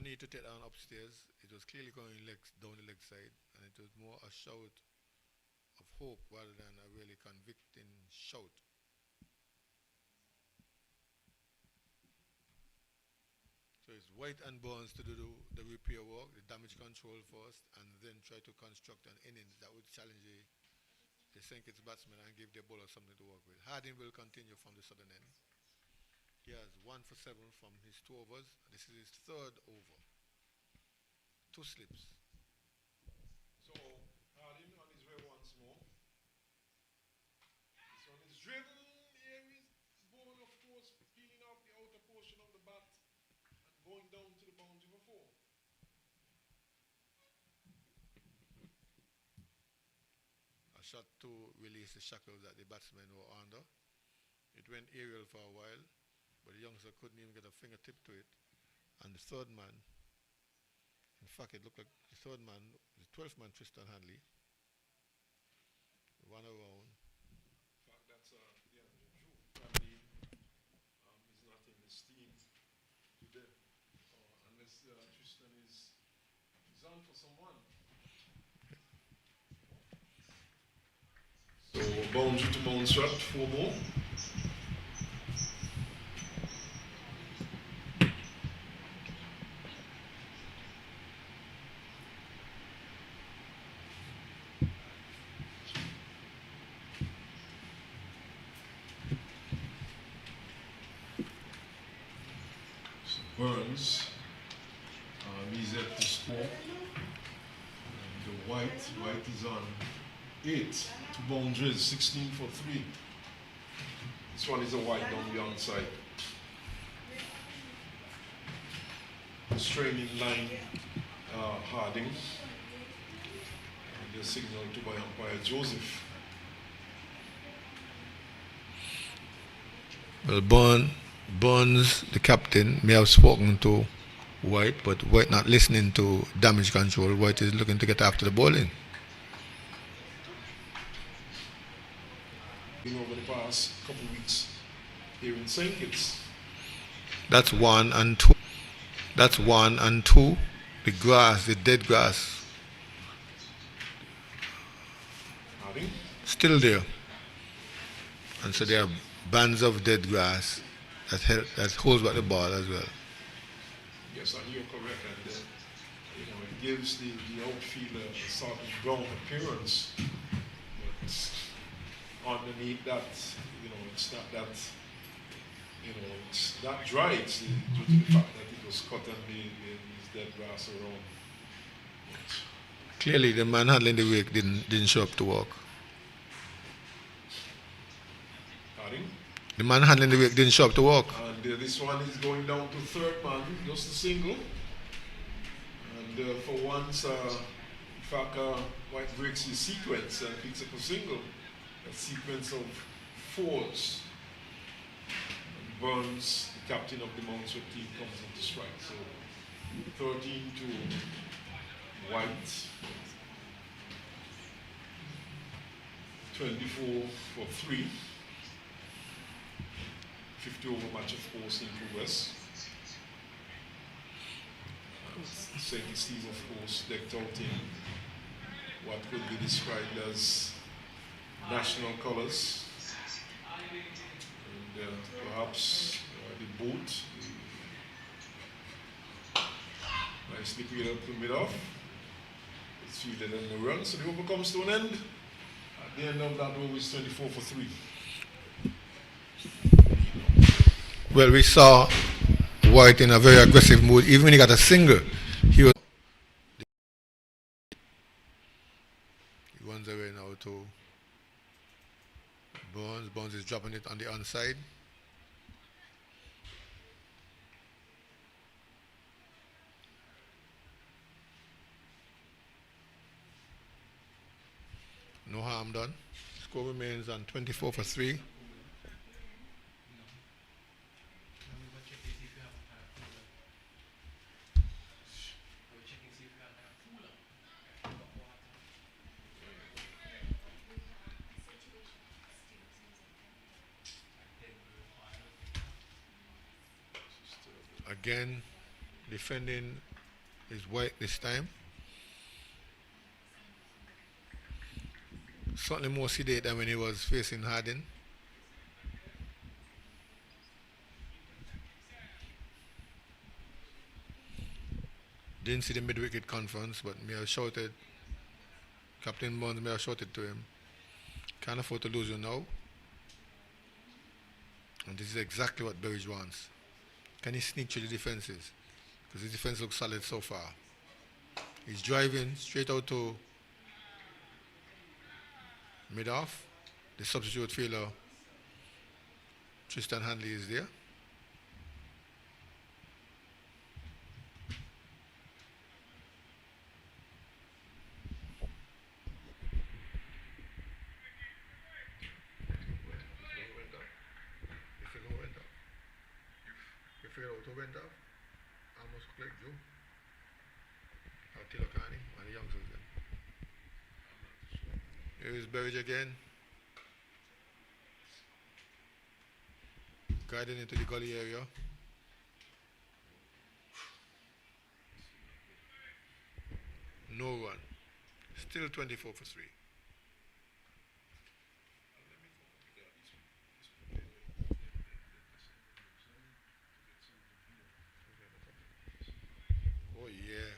need to take down upstairs. It was clearly going down the leg side, and it was more a shout of hope rather than a really convicting shout. So it's White and Burns to do the repair work, the damage control first, and then try to construct an innings that would challenge the St. Kitts batsmen and give their bowler something to work with. Harding will continue from the southern end. He has 1 for 7 from his 2 overs. This is his third over. 2 slips. So Harding on his way once more. This one is driven. Here is ball, of course, peeling off the outer portion of the bat and going down to the boundary for 4. A shot to release the shackles that the batsmen were under. It went aerial for a while, but the youngster couldn't even get a fingertip to it. And the third man, in fact, it looked like the third man, the 12th man, Tristan Hanley, ran around. In fact, that's yeah, true. Probably is not in this team today, unless Tristan is on for someone. So boundary to Montserrat, 4 more. Burns, he's at the score. And the White is on 8 to boundaries, 16 for 3. This one is a White down the onside. Straining line, Harding. And the signal to by umpire Joseph. Well, Burns, the captain, may have spoken to White, but White not listening to damage control. White is looking to get after the bowling. Over the past couple of weeks here in St. Kitts. That's 1 and 2. That's 1 and 2. The grass, the dead grass, Harding. Still there. And so there are bands of dead grass that holds back the ball as well. Yes, and you're correct. And it gives the outfield a sort of brown appearance. But underneath that, it's not that, it's not dry. It's due to the fact that it was cut and there's dead grass around. But Clearly, the man handling the wake didn't show up to work. Harding. The man handling the wake didn't show up to work. And this one is going down to third man, just a single. And for once, in fact, White breaks his sequence and picks up a single. A sequence of 4s. And Burns, the captain of the Montserrat team, comes in to strike. So 13 to White. 24 for 3. 50 over match, of course, in progress. St. Kitts team, of course, decked out in what could be described as national colors. And perhaps the boot. Nicely cleared up to mid-off. It's fielded in the run, so the over comes to an end. At the end of that over is 24 for 3. Well, we saw White in a very aggressive mood. Even when he got a single, he runs away now to Burns. Burns is dropping it on the onside. No harm done. Score remains on 24 for 3. Again, defending It's white this time. Certainly more sedate than when he was facing Harding. Didn't see the mid-wicket conference, but me have shouted, Captain Bonds may have shouted to him, can't afford to lose you now. And this is exactly what Burridge wants. Can he sneak through the defenses? Because his defense looks solid so far. He's driving straight out to mid-off. The substitute fielder, Tristan Hanley, is there. Almost click Joe. Or Tilakani, one of the youngsters then. Here is Burridge again. Guiding into the gully area. No run. Still 24 for 3. Oh yeah.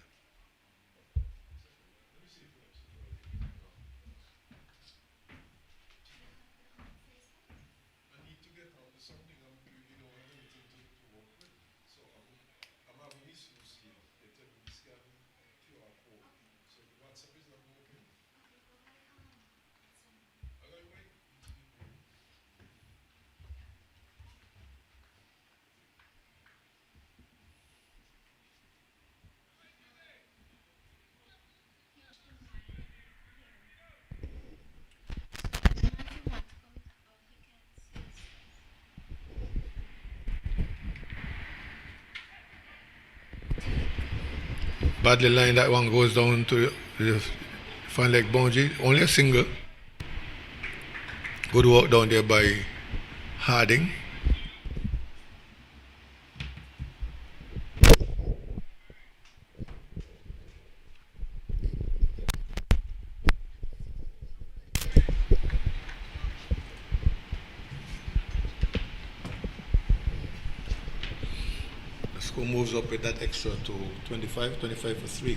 I need to get out of something I'm doing, you don't have anything to work with. So I'm having issues here. They tell me to scan QR code. So the WhatsApp is not working. I gotta wait. Badly line, that one goes down to the front leg boundary. Only a single. Good work down there by Harding. The score moves up with that extra to 25 for 3.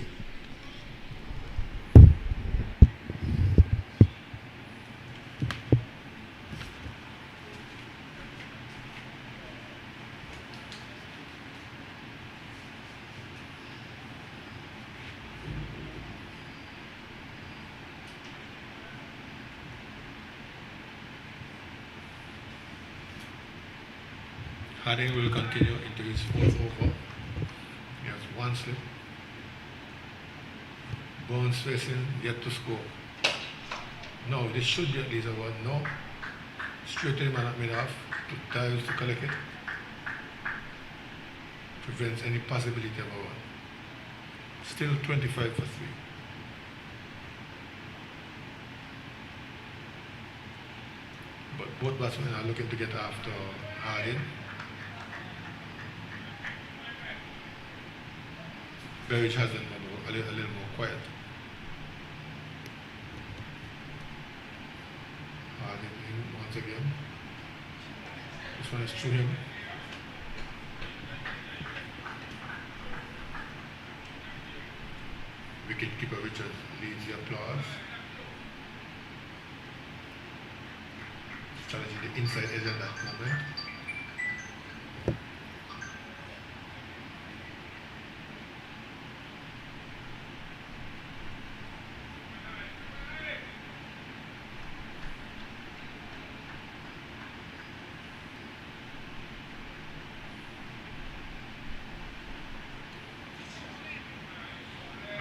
Harding will continue into his 4th over. He has 1 slip. Bones facing, yet to score. No, this should be at least a 1. No. Straight to the man at mid-off. Tiles to collect it. Prevents any possibility of a 1. Still 25 for 3. But both batsmen are looking to get after Harding. Burridge has been a little more quiet. Harding in once again. This one is through him. Wicketkeeper Richard leads the applause. Challenging the inside edge at that moment.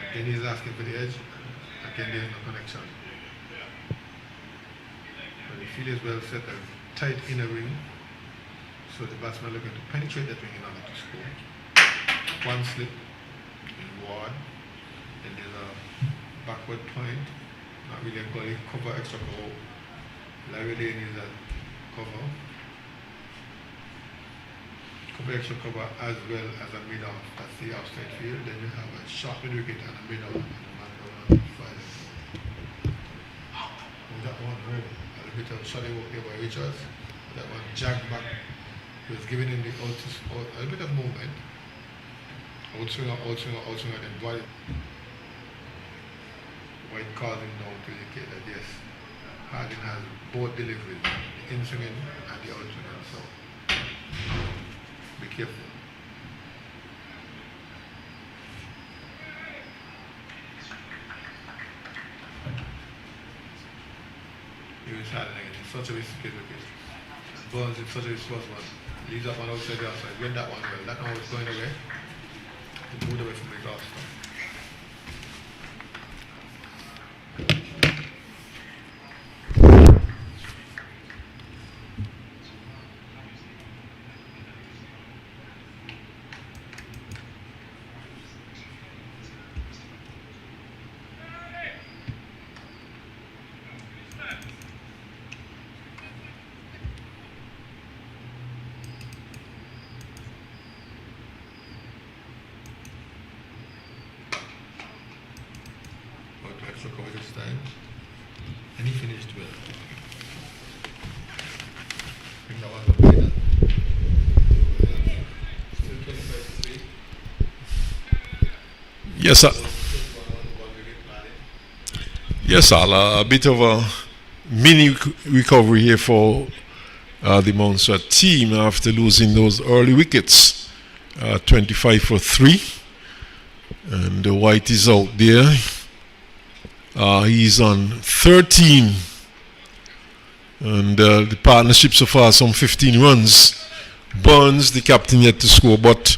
Again, he's asking for the edge. Again, there's no connection. But the field is well set, a tight inner ring. So the batsman looking to penetrate that ring in order to score. 1 slip in ward. Then there's a backward point. Not really a goalie. Cover, extra cover. Larry Lane is a cover. couple extra cover as well as a mid-off. That's the outside field. Then you have a short mid-wicket and a mid-off and a man down on 5. With that one home, a little bit of shoddy work there by Richards. That one jagged back. He was giving him the a little bit of movement. Outswinger, then White calls him down to indicate that yes, Harding has both deliveries, the in-swinging and the outswinger, so be careful. Here's Harding again, it's such a risky wicket. Burns in such a risky one. Leaves that one outside the outside, win that one well. That one was going away. He moved away from the glass. Extra cover this time, and he finished well. I think that was a winner. Still 25-3. Yes, sir. Yes, sir. A bit of a mini recovery here for the Montserrat team after losing those early wickets, 25 for 3, and White is out there. He's on 13, and the partnership so far some 15 runs. Burns, the captain, yet to score, but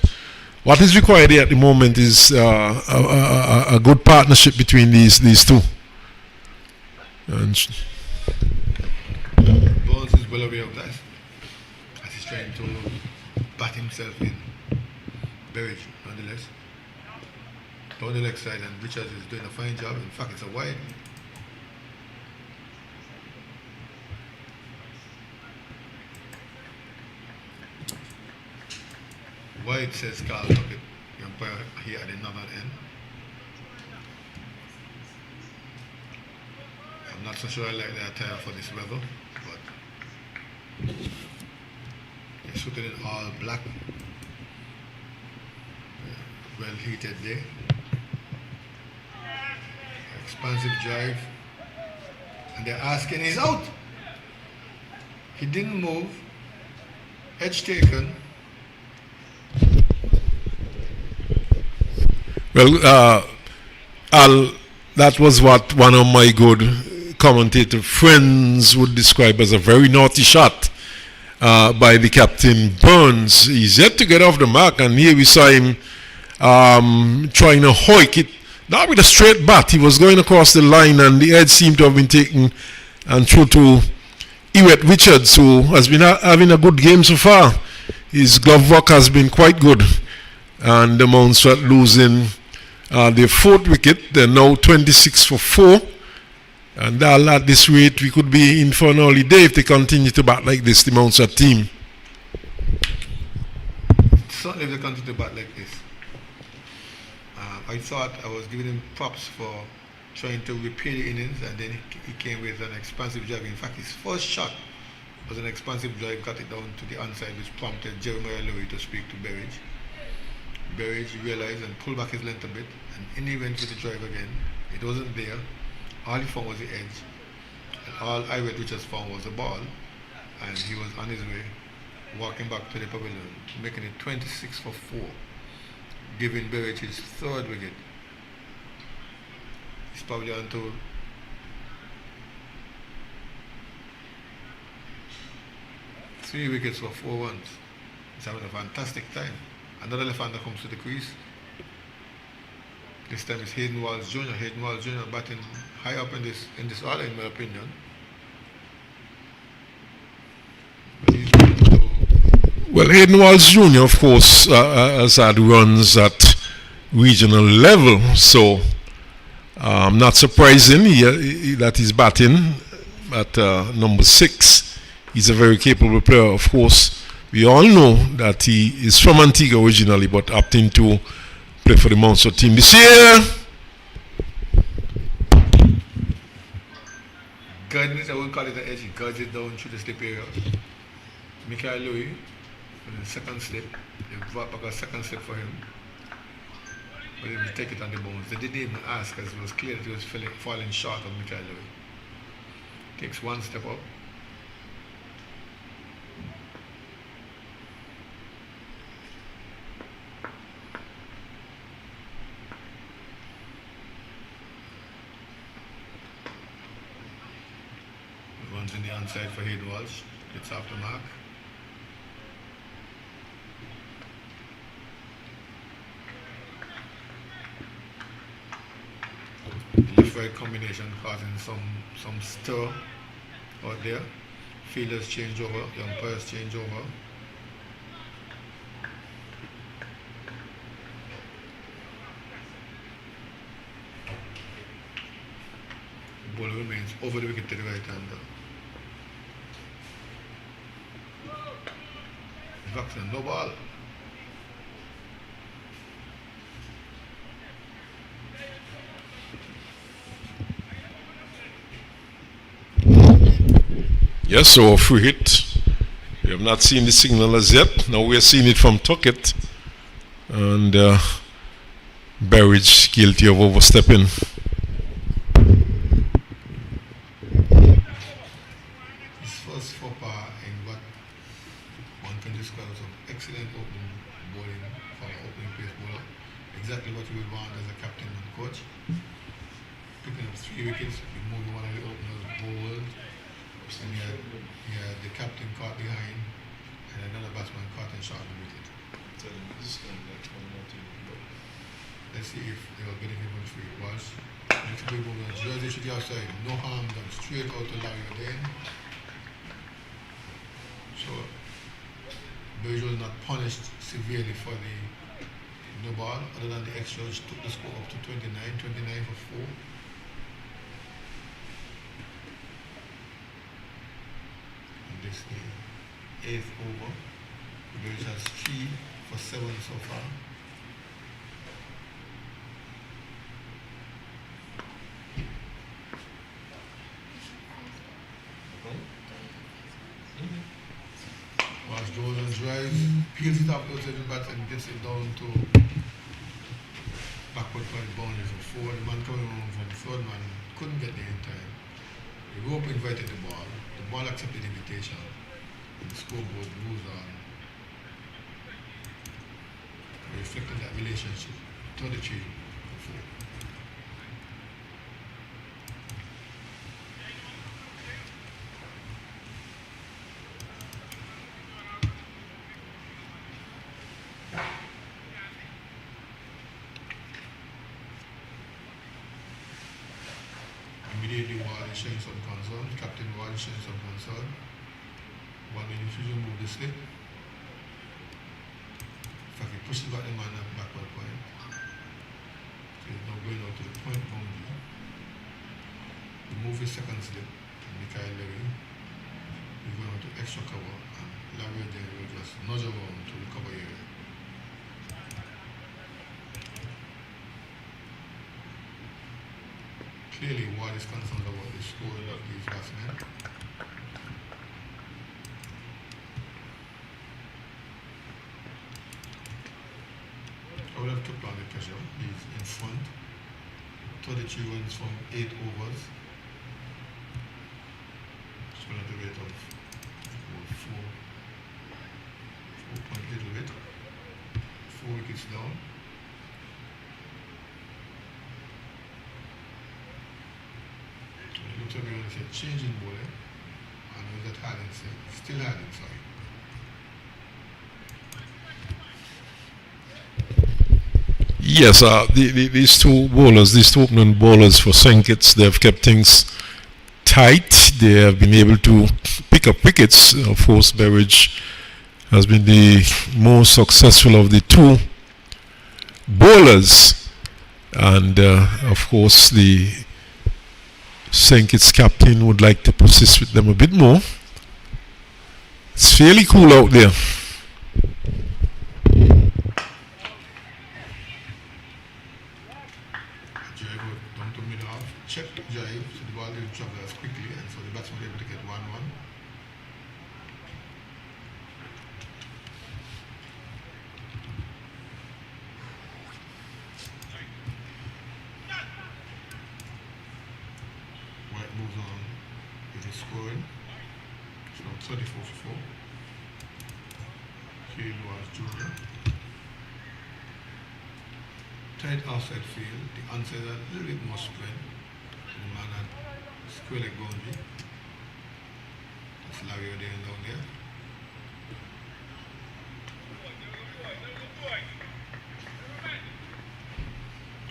what is required here at the moment is a good partnership between these two. And Burns is well aware of that, as he's trying to bat himself in. Berridge, nonetheless. Down the leg side, and Richards is doing a fine job. In fact, it's a wide. Wide, says Carl Tuckett, the umpire here at the northern end. I'm not so sure I like the attire for this weather, but it's shooting in all black. Well heated day. Expansive drive, and they're asking, he's out. He didn't move. Edge taken. well, Al, that was what one of my good commentator friends would describe as a very naughty shot by the captain Burns. He's yet to get off the mark, and here we saw him trying to hoik it. Not with a straight bat. He was going across the line, and the edge seemed to have been taken and through to Ewett Richards, who has been having a good game so far. His glove work has been quite good, and the Montserrat losing their 4th wicket. They're now 26 for 4, and at this rate we could be in for an early day if they continue to bat like this, the Montserrat team. Certainly if they continue to bat like this. I thought I was giving him props for trying to repair the innings, and then he came with an expansive drive. In fact, his first shot was an expansive drive, got it down to the onside, which prompted Jeremiah Louis to speak to Berridge. Berridge realized and pulled back his length a bit, and in he went with the drive again. It wasn't there. All he found was the edge, and all Ewett Richards found was the ball, and he was on his way, walking back to the pavilion, making it 26 for 4. Giving Berridge his 3rd wicket. He's probably on to 3 wickets for 4 runs. He's having a fantastic time. Another left-hander comes to the crease. This time it's Hayden Walls Jr. Hayden Walls Jr. batting high up in this order, in my opinion. But he's going to Well, Hayden Walls Jr., of course, has had runs at regional level, so not surprising that he's batting at number 6. He's a very capable player, of course. We all know that he is from Antigua originally, but opting to play for the Montserrat team this year. Guiding it, I would call it an edge. He guides it down through the slip area. Michael Louis, for the second slip. They brought back a second slip for him. But he would take it on the bones. They didn't even ask, as it was clear that he was falling short of Michael Louis. Takes one step up. Runs in the onside for Hayden Walsh. Gets off the mark. The left-right combination causing some stir out there. Fielders change over, the umpires change over. The ball remains over the wicket to the right hander. Vaxon, no ball. Yes, so a free hit. We have not seen the signal as yet. Now we are seeing it from Tuckett. And Berridge guilty of overstepping. His first faux pas in what one can describe as an excellent opening bowling for an opening pace bowler. Exactly what you would want as a captain and coach. Picking up 3 wickets, removing one of the openers bowled. And he had the captain caught behind and another batsman caught and shot the wicket. Let's see if they were getting him on free. It was. Next big bowler, Jersey should be outside. No harm done. Straight out to Larry again. So Berridge was not punished severely for the no ball, other than the extra which took the score up to 29 for 4. This is the 8th over. Berridge has 3 for 7 so far. Watch Jordan drive, peels it up to the bat and gets it down to backward point boundaries of 4. The man coming on from the third man couldn't get there in time. The rope invited the ball. The ball accepted the invitation. And the scoreboard moves on. Reflecting that relationship. 33 for 4. Immediately Ward is showing some concern. Captain Ward is showing some concern. One minute to move the slip. In fact, he pushes back the man at backward point. So he's now going out to the point boundary. Remove his second slip. Michael Levy. He's going out to extra cover. And Larry then will just nudge around to the cover area. Clearly, Ward is concerned about the scoring of these batsmen. I would have took down the pressure. He's in front. 33 runs from 8 overs. Just going at the rate of 4.8 of it. 4 wickets down. Looks like we're going to say changing bowling. And was that Harding said? Still Harding, sorry. Yes, these two bowlers, these two opening bowlers for St. Kitts, they have kept things tight. They have been able to pick up wickets. Of course, Berridge has been the most successful of the two bowlers. And, of course, the St. Kitts captain would like to persist with them a bit more. It's fairly cool out there. Drive out down to mid half. Check drive so the ball didn't travel as quickly and so the batsman was able to get 1-1. White moves on with his scoring. It's now 34-4. Field was Junior. Tight outside field. The onside had a little bit more sprint. The man had square leg boundary. That's Larry O'Dane down there.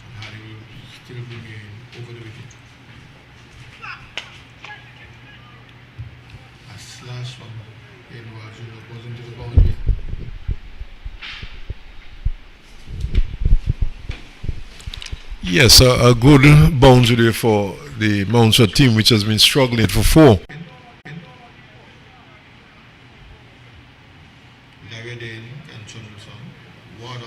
And Hardy will still remain over the wicket. A slash from Edward Junior goes into the boundary. Yes, a good boundary there for the Montserrat team, which has been struggling for 4. Larry O'Dane and Chundleson. Ward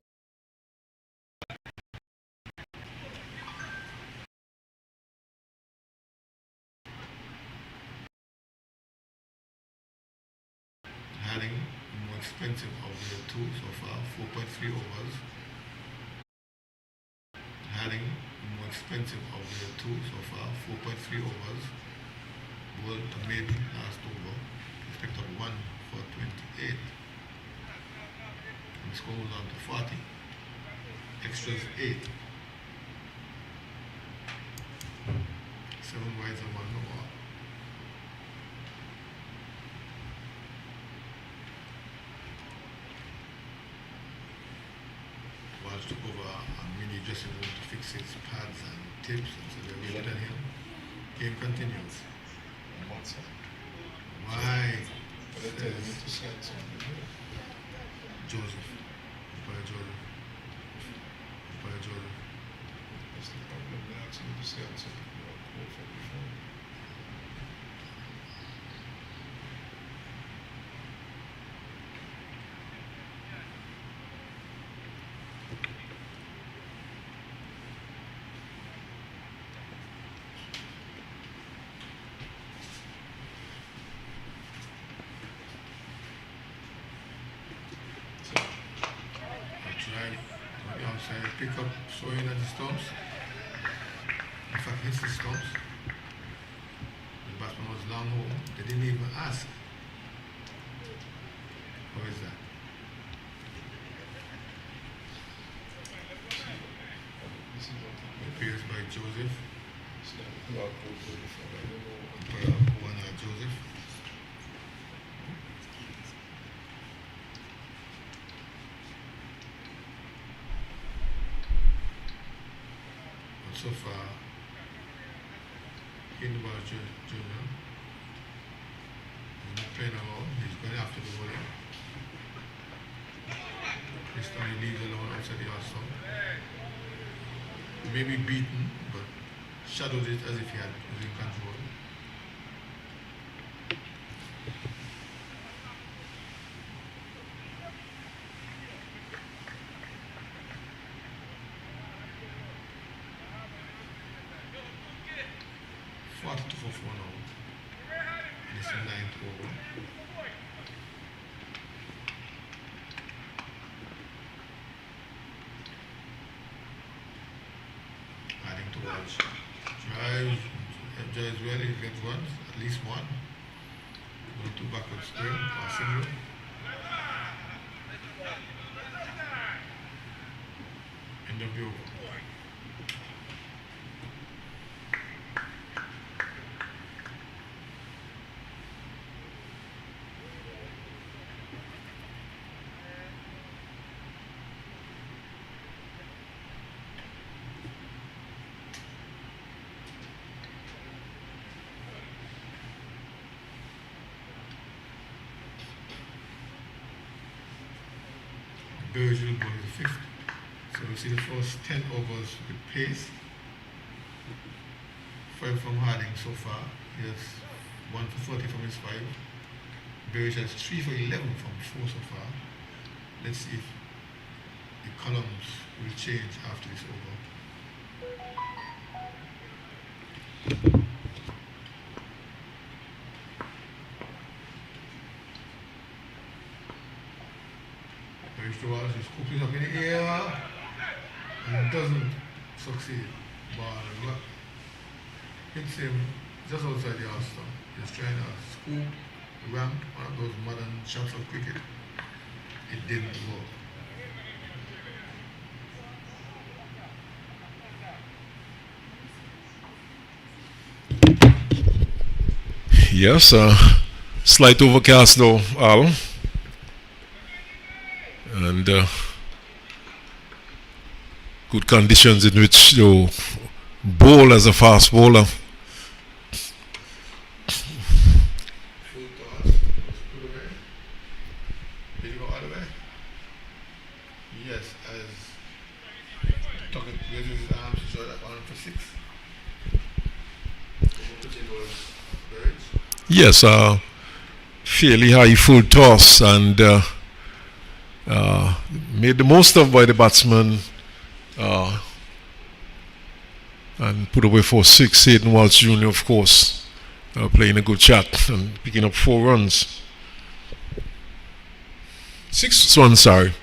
Harding, more expensive of the two so far, 4.3 overs. Harding, more expensive of the two so far, 4.3 overs. Ball to mid last over. He picked up 1 for 28. And the score was down to 40. Extras 8. 7 wides and 1 no ball. Walsh took over a mini dressing room to fix his pads and tips, and so they waited on him. Game continues. Why? Joseph. Umpire Joseph. Umpire Joseph. That's the problem. They ask me to say something about call for before. Drive on the outside, pick up, swing at the stumps. In fact, hits the stumps. The batsman was long home. They didn't even ask. How is that? This is what Appears by Joseph. before. Umpire Joseph. So far, Hindbar Junior is not playing alone, he's going after the bowler. This time he leaves alone outside the house. He may be beaten, but shadowed it as if he was in control. For 4 now. This is 9th over. Adding to Walsh. Drives well, he gets one, at least one. Going to backward spin, or single. End of the over. Virgil ball is the 5th. So we see the first 10 overs with pace. 5 from Harding so far. He has 1 for 40 from his 5. Berwick has 3 for 11 from 4 so far. Let's see if the columns will change after this over. Berwick Stewart is cooking up in the air and doesn't succeed. Ball hits him just outside the house. He's trying to scoop, ramp, one of those modern shots of cricket. It didn't work. Yes, slight overcast though, Al. And good conditions in which to bowl as a fast bowler. Full toss, put away. Did he go all the way? Yes, as Tuckett raises his arms to show that 1 for 6. Birds. Yes, fairly high full toss and made the most of by the batsman and put away for 6. Hayden Walsh Jr. of course playing a good shot and picking up 4 runs. 6 runs, sorry.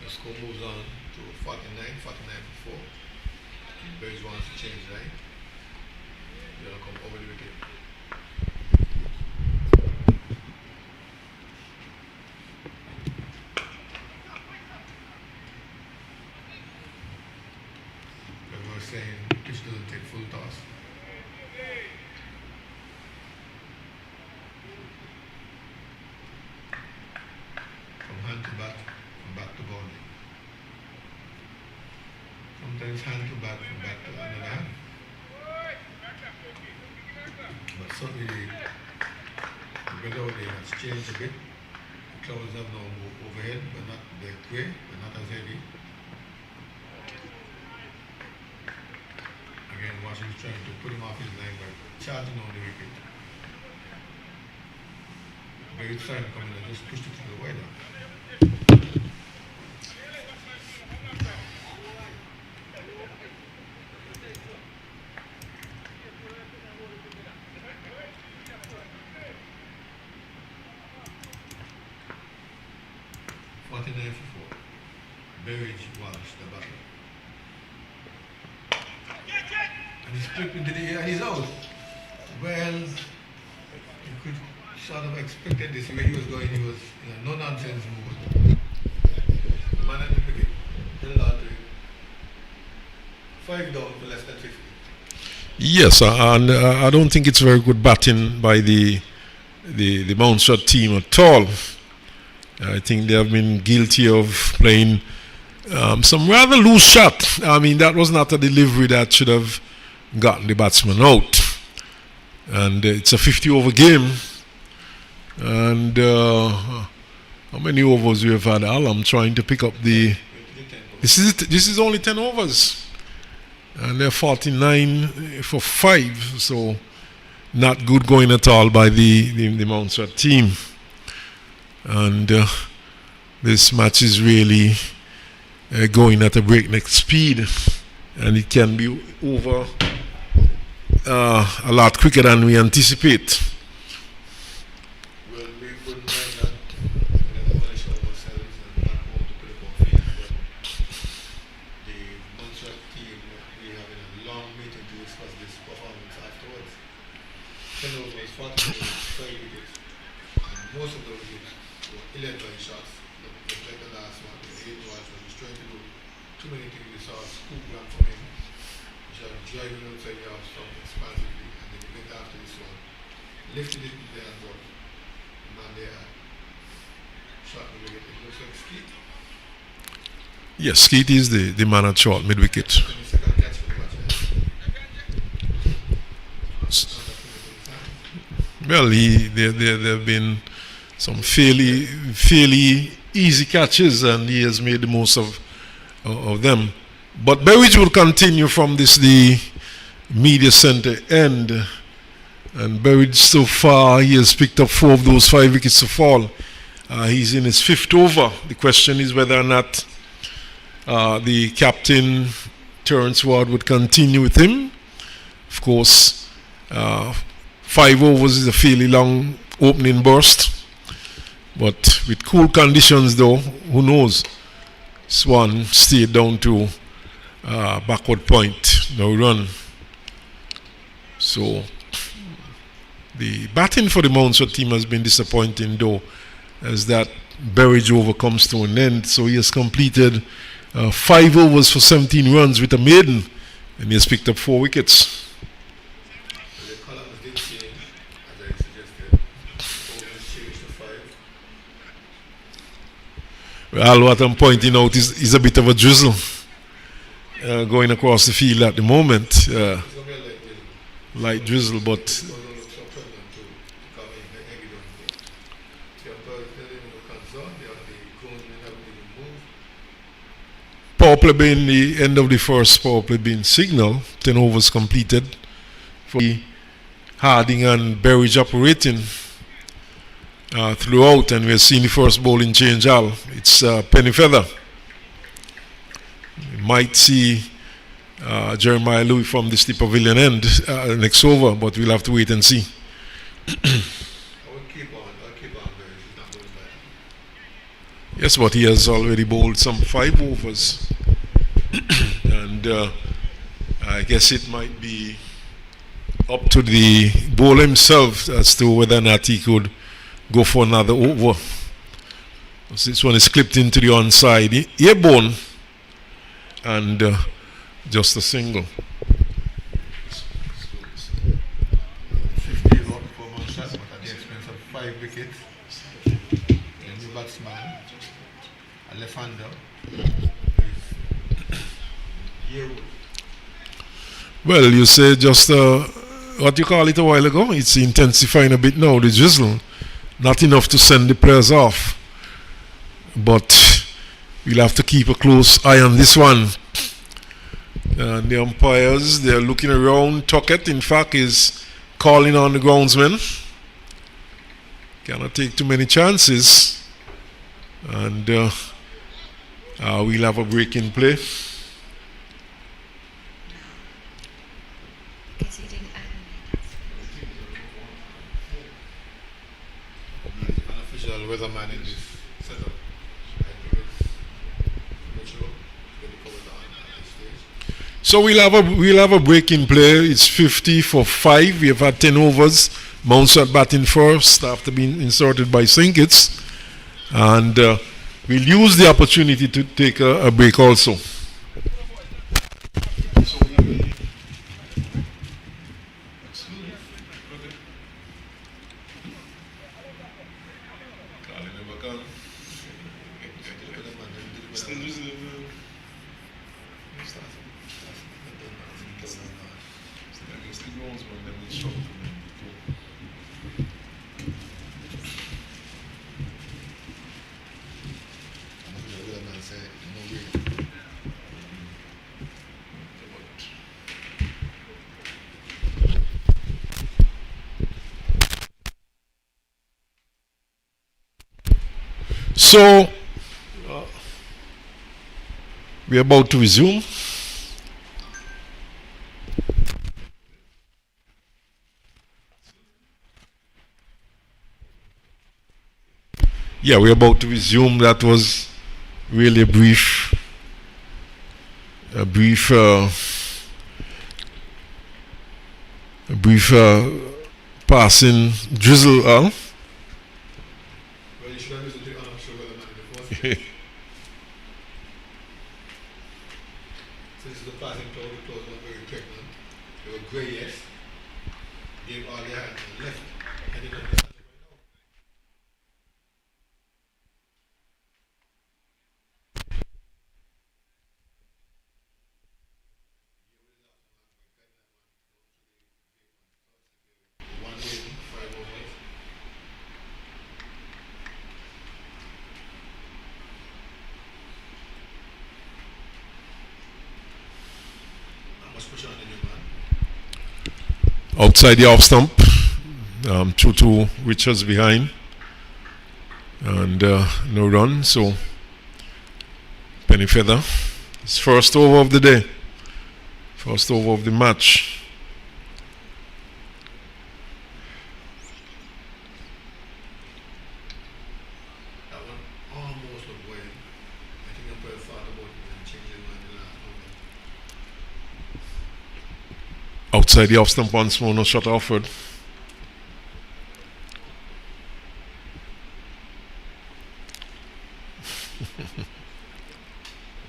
The score moves on to 49 for 4. Berries wants to change line. They'll come over the wicket. Everyone's saying pitch doesn't take full toss. From hand to bat, from bat to ball. Sometimes hand to bat, from bat to another hand. But certainly the weather out there has changed a bit. The clouds have now moved overhead, but not that way, but not as heavy. Again, Washington's trying to put him off his line by charging on the wicket. Very trying to come in and just pushed it to the wider. Berridge was the batter. And he's flipped into the air and he's out. Well, you could sort of expected this where he was going. He was in a no-nonsense mood. The man at the wicket held on to it. 5 down for less than 50. Yes, and I don't think it's very good batting by the Montserrat team at all. I think they have been guilty of playing some rather loose shot. I mean, that was not a delivery that should have gotten the batsman out. And it's a 50-over game. And how many overs we have had? Al, I'm trying to pick up the. This is only 10 overs, and they're 49 for 5. So not good going at all by the Montserrat team. And this match is really going at a breakneck speed, and it can be over a lot quicker than we anticipate. Well, we wouldn't mind that. We never punish ourselves and not want to put up our feet, but the Montserrat team, we having a long meeting to discuss this performance afterwards. 10 overs, 40 overs, 5 wickets, and most of those wickets were 11 shots. Just like the last one, the 8 was when he was trying to do too many things. We saw a scoop run from him. He started driving outside the house from expansively, and then he went after this one. Lifted it there and ball. The man there shot the wicket. It looks like Skeet. Yes, Skeet is the man at short mid wicket. 22nd catch for the match. Well, there have been some fairly easy catches, and he has made the most of them. But Berridge will continue from the media center end. And Berridge so far, he has picked up 4 of those 5 wickets to fall. He's in his 5th over. The question is whether or not the captain, Terence Ward, would continue with him. Of course, 5 overs is a fairly long opening burst. But with cool conditions, though, who knows? Swan stayed down to backward point, no run. So the batting for the Montserrat team has been disappointing, though, as that Berridge over comes to an end. So he has completed 5 overs for 17 runs with a maiden, and he has picked up 4 wickets. The columns did change, as I suggested. Overs changed to 5. Well, what I'm pointing out is a bit of a drizzle going across the field at the moment. It's going to be a light drizzle. Light drizzle, but It doesn't look so prevalent to come in heavy down here. The umpires didn't even concern. The groundsmen haven't even moved. power play being the end of the first power play being signal, 10 overs completed for the Harding and Berridge operating throughout, and we're seeing the first bowling change. It's Penny Feather. We might see Jeremiah Louis from the Slip Pavilion end next over, but we'll have to wait and see. I'll keep on Berridge. He's not going back. Yes, but he has already bowled some 5 overs. And I guess it might be up to the bowler himself as to whether or not he could go for another over. This one is clipped into the onside airborne, and just a single. 50 is up for Montserrat, but at the expense of 5 wickets. A new batsman, a left-hander, is Yearwood. Well, you say just what you call it a while ago, it's intensifying a bit now, the drizzle. Not enough to send the players off, but we'll have to keep a close eye on this one. And the umpires, they're looking around. Tuckett, in fact, is calling on the groundsman. Cannot take too many chances. And we'll have a break in play. An official weatherman in this setup. I think it's Mitchell. Going to cover that at this stage. So we'll have a break in play. It's 50 for 5. We have had 10 overs. Montserrat batting first after being inserted by Sinkits, and we'll use the opportunity to take a break also. So we're about to resume. Yeah, we're about to resume. That was really a brief passing drizzle. Well, you should have listened to the unofficial weatherman in the first place. Since the passing cloud, the clouds were very pregnant. They were grey, yes. Gave all they had and left. And they don't understand it right now. One win, 5 overs. outside the off stump, 2-2 Richards behind, and no run. So Penny Feather, his first over of the day, first over of the match. That one almost looked well. I think I thought about it and changed it when the last over. Outside the off stump once more, no shot offered.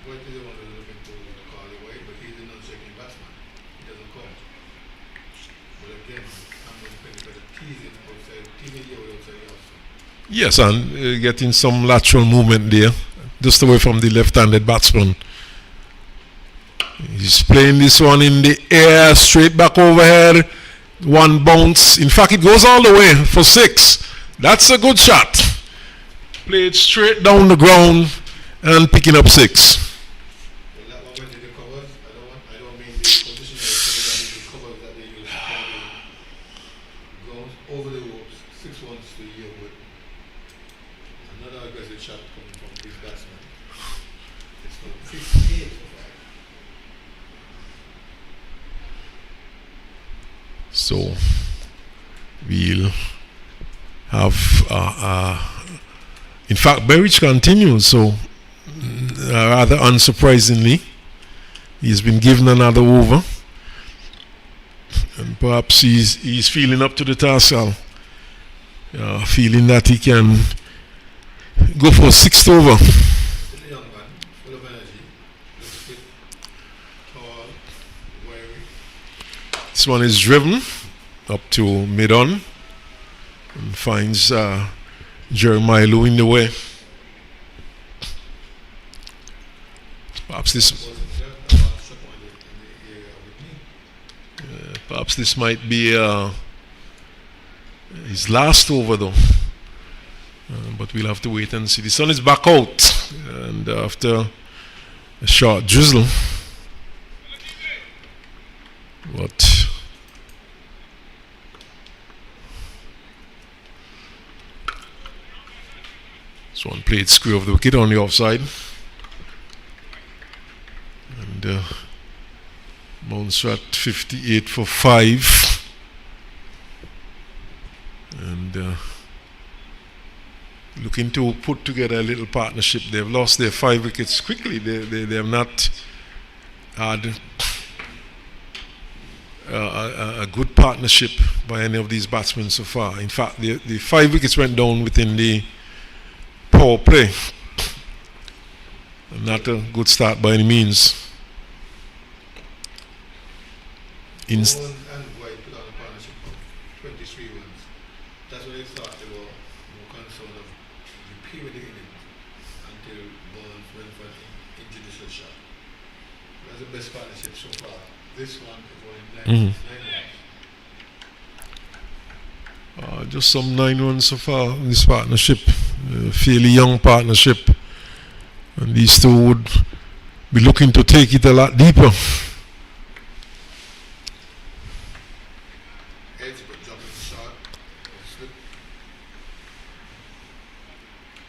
Boyd is the one who's looking to call it away, but he's the non-checking batsman. He doesn't call. But again, I'm going to pay for the teasing outside, teasing you outside the outside. Yes, and getting some lateral movement there, just away from the left-handed batsman. He's playing this one in the air, straight back overhead, one bounce. In fact, it goes all the way for 6. That's a good shot. Played straight down the ground and picking up 6. Well, that one went to the covers. I don't mean the position the covers that they use to goes over the ropes, 6 ones to year with. Another aggressive shot coming from this batsman. It's from 58 for 5. So we'll have, in fact, Berridge continues. So rather unsurprisingly, he's been given another over, and perhaps he's feeling up to the task, feeling that he can go for a 6th over. Still a young man, full of energy, looks fit, tall, wiry. This one is driven up to mid-on and finds Jeremiah Lou in the way. Perhaps this might be his last over though, but we'll have to wait and see. The sun is back out, and after a short drizzle, but this one played square of the wicket on the offside, and Montserrat 58 for 5, and looking to put together a little partnership. They've lost their 5 wickets quickly. They have not had a good partnership by any of these batsmen so far. In fact, the 5 wickets went down within the power play. Not a good start by any means. Bowen and White put on a partnership of 23 runs. That's when they started they were more concerned of repeating the innings until Bowen went for an injudicious shot. That's the best partnership so far. This one is only 9 runs. Just some 9 runs so far in this partnership. Fairly young partnership. And these two would be looking to take it a lot deeper. Edge, but jumping shot, slip.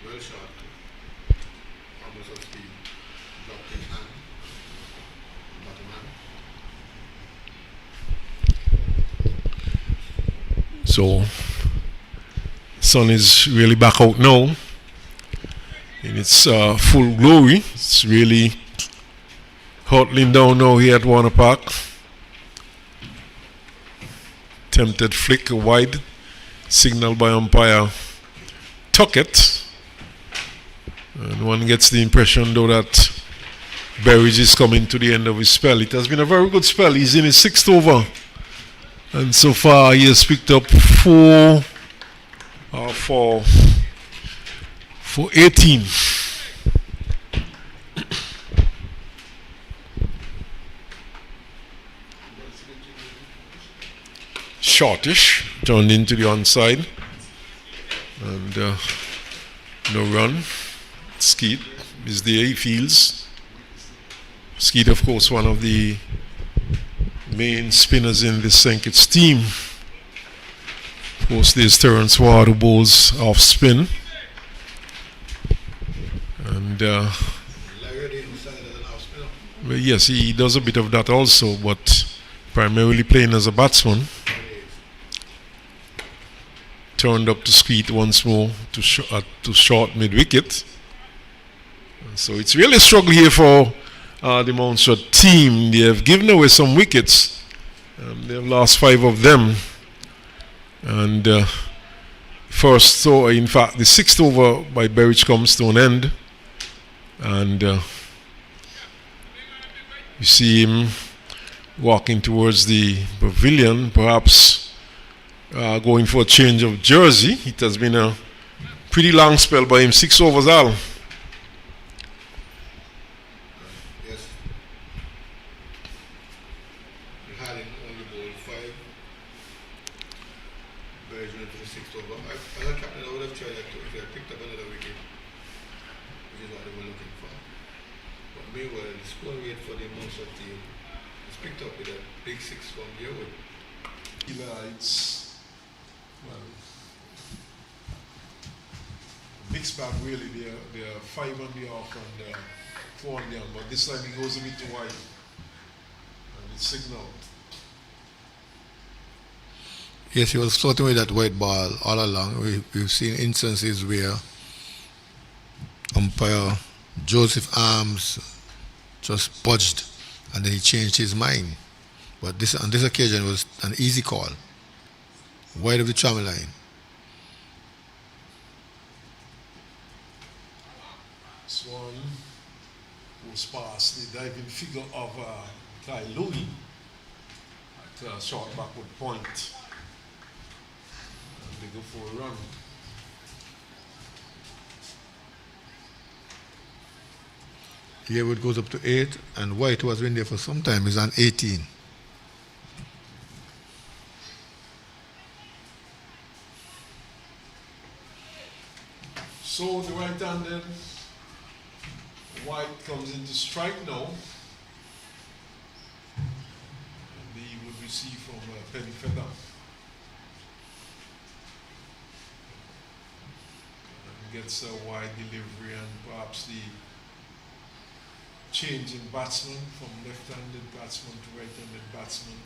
Well shot. Almost off speed. Dropped in hand. Bottom hand. So sun is really back out now in its full glory. It's really hurtling down now here at Warner Park. Tempted flick wide, signal by umpire Tuckett, and one gets the impression though that Berridge is coming to the end of his spell. It has been a very good spell. He's in his 6th over, and so far he has picked up 4 for 18. Shortish, turned into the onside, and no run. Skeet is there, he fields. Skeet, of course, one of the main spinners in the St. Kitts team. Of course, there's Terrence Ward who bowls off spin. And well, yes, he does a bit of that also, but primarily playing as a batsman. Turned up to Skeet once more to short mid-wicket. So it's really a struggle here for the Montserrat team. They have given away some wickets. They have lost 5 of them. And first, so in fact, the 6th over by Berridge comes to an end. And you see him walking towards the pavilion, perhaps going for a change of jersey. It has been a pretty long spell by him, 6 overs all. Yes. You had him only bowled 5. Very good for the 6th over. As a captain, I would have tried that too if they had picked up another wicket, which is what they were looking for. But meanwhile, the score rate for the Montserrat team is picked up with a big 6 from Yearwood. It's, well, mixed bag really. They are 5 on the off and 4 on the on, but this time he goes a bit too wide and it's signaled. Yes, he was floating with that white ball all along. We've seen instances where umpire Joseph Arms just budged and then he changed his mind. But on this occasion was an easy call. Wide of the travel line. Swan goes past the diving figure of Ty Louis at short backward point. And they go for a run. Yearwood goes up to 8 and White, who has been there for some time, is on 18. So the right-handed White comes into strike now. And he would receive from Penny Feather. And gets a wide delivery and perhaps the change in batsman from left-handed batsman to right-handed batsman,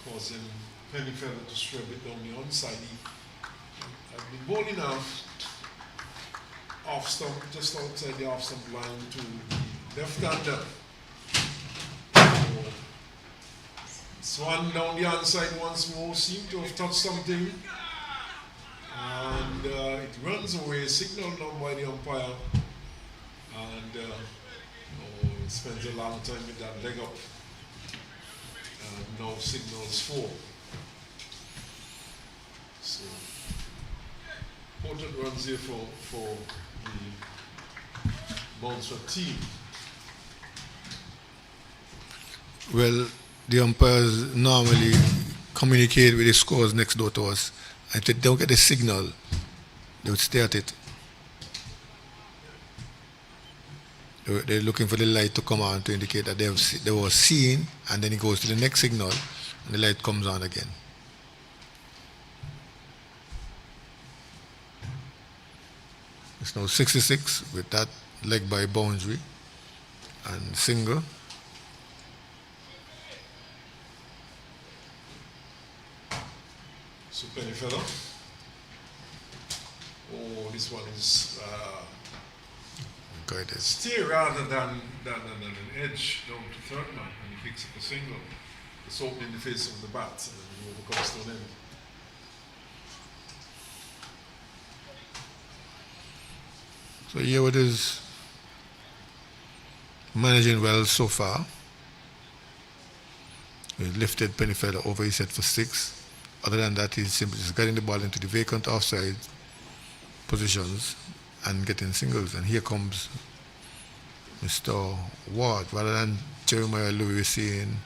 causing Penny Feather to strip it down the onside. He had been bowling off stump, just outside the off stump line to the left-hander. Swan down the onside once more, seemed to have touched something, and it runs away, signaled down by the umpire, and it spends a long time with that leg up, and now signals 4. So important runs here for the Montserrat team. Well, the umpires normally communicate with the scores next door to us. If they don't get a signal, they would stay at it. They're looking for the light to come on to indicate that they were seen, and then it goes to the next signal, and the light comes on again. It's now 66 with that leg by boundary and single. So Penny Feather. Oh, this one is steer rather than an edge down to third man, and he picks up a single. It's opening the face of the bat and he overcomes to an end. So Yearwood is managing well so far. He lifted Penny Feather over his head for 6. Other than that, he's simply just getting the ball into the vacant offside positions and getting singles. And here comes Mr. Ward. Rather than Jeremiah Louis, we're seeing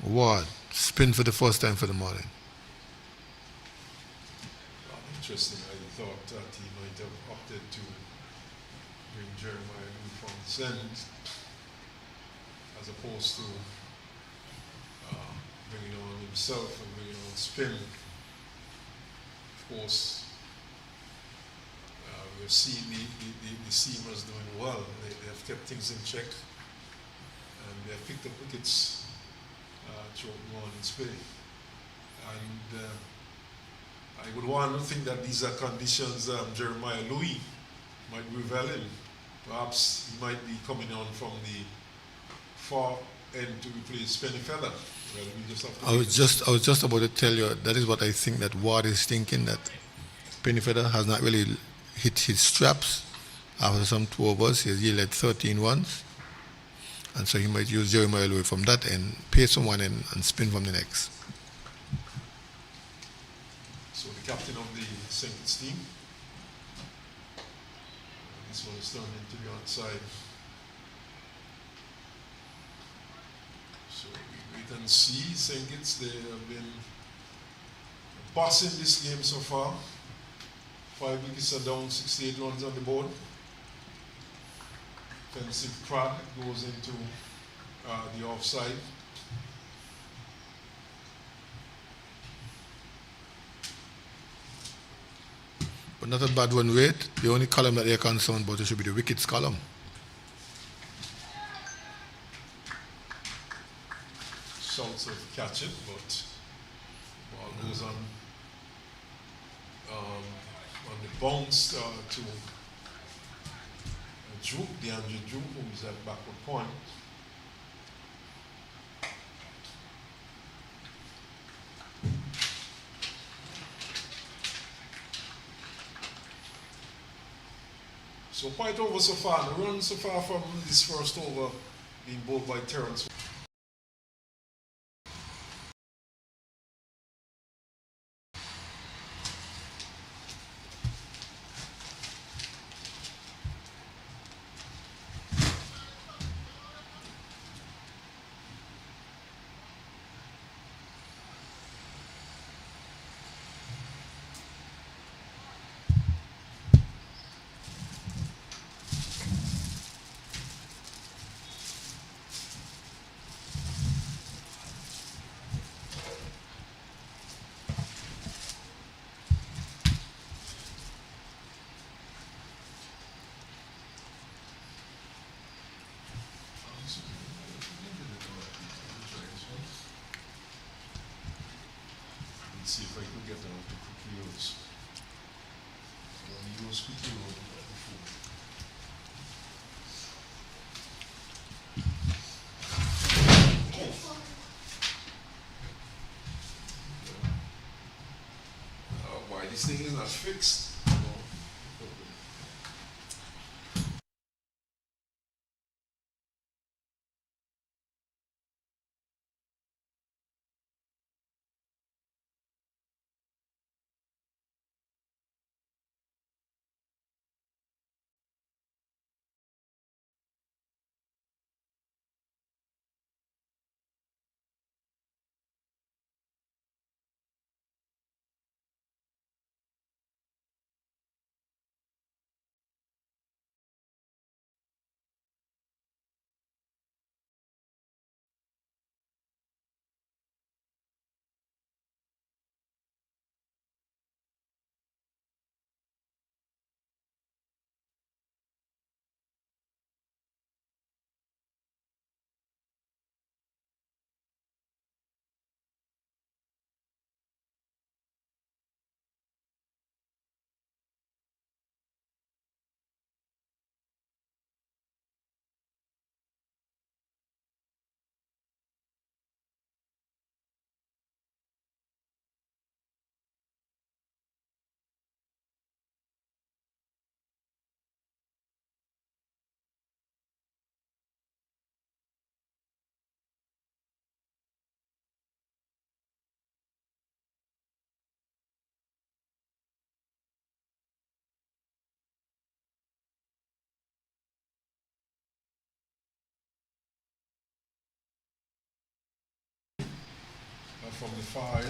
Ward spin for the first time for the morning. Interesting. I thought that he might have opted to bring Jeremiah Louis from the end. as opposed to bringing on himself and bringing on spin. Of course, we've seen the seamers doing well. They have kept things in check, and they have picked up wickets throughout the morning spin. And I would want to think that these are conditions Jeremiah Louis might revel in. Perhaps he might be coming on from the far end to replace Penny Feather. Well, we just have to I was just about to tell you that is what I think that Ward is thinking, that Penny Feather has not really hit his straps after some 2 overs. He has yielded 13 ones. And so he might use Jeremiah Louis from that end, pay someone in and spin from the next. So the captain of the Saints team. This one is turned into the outside. So we wait and see. Saints, they have been bossing this game so far. 5 wickets are down, 68 runs on the board. Offensive prod goes into the offside. But not a bad one, wait. The only column that they're concerned about should be the wickets column. Shouts of catch it, but ball goes on the bounce to Drew, DeAndre Drew, who is at backward point. So point over so far. The run so far from this first over being bowled by Terrence. Let's see if I can get down to quick use. Use quick use before. Why this thing is not fixed? From the far end.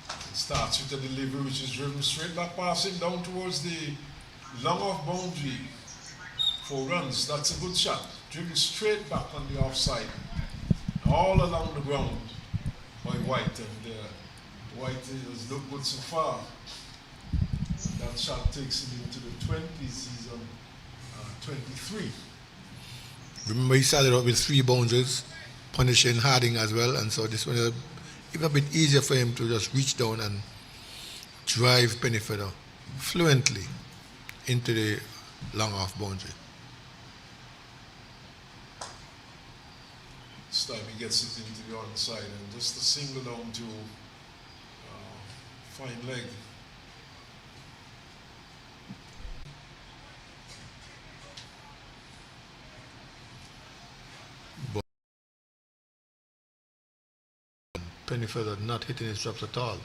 It starts with the delivery, which is driven straight back passing down towards the long off boundary for runs. That's a good shot. Dribble straight back on the offside, all along the ground by White, and White has looked good so far. And that shot takes him into the 20s. He's on 23. Remember, he started out with 3 boundaries, punishing Harding as well, and so this one is a bit easier for him to just reach down and drive Pennyfeather fluently into the long off boundary. This time he gets it into the onside, and just a single down to fine leg. Pennyfeather not hitting his drops at all.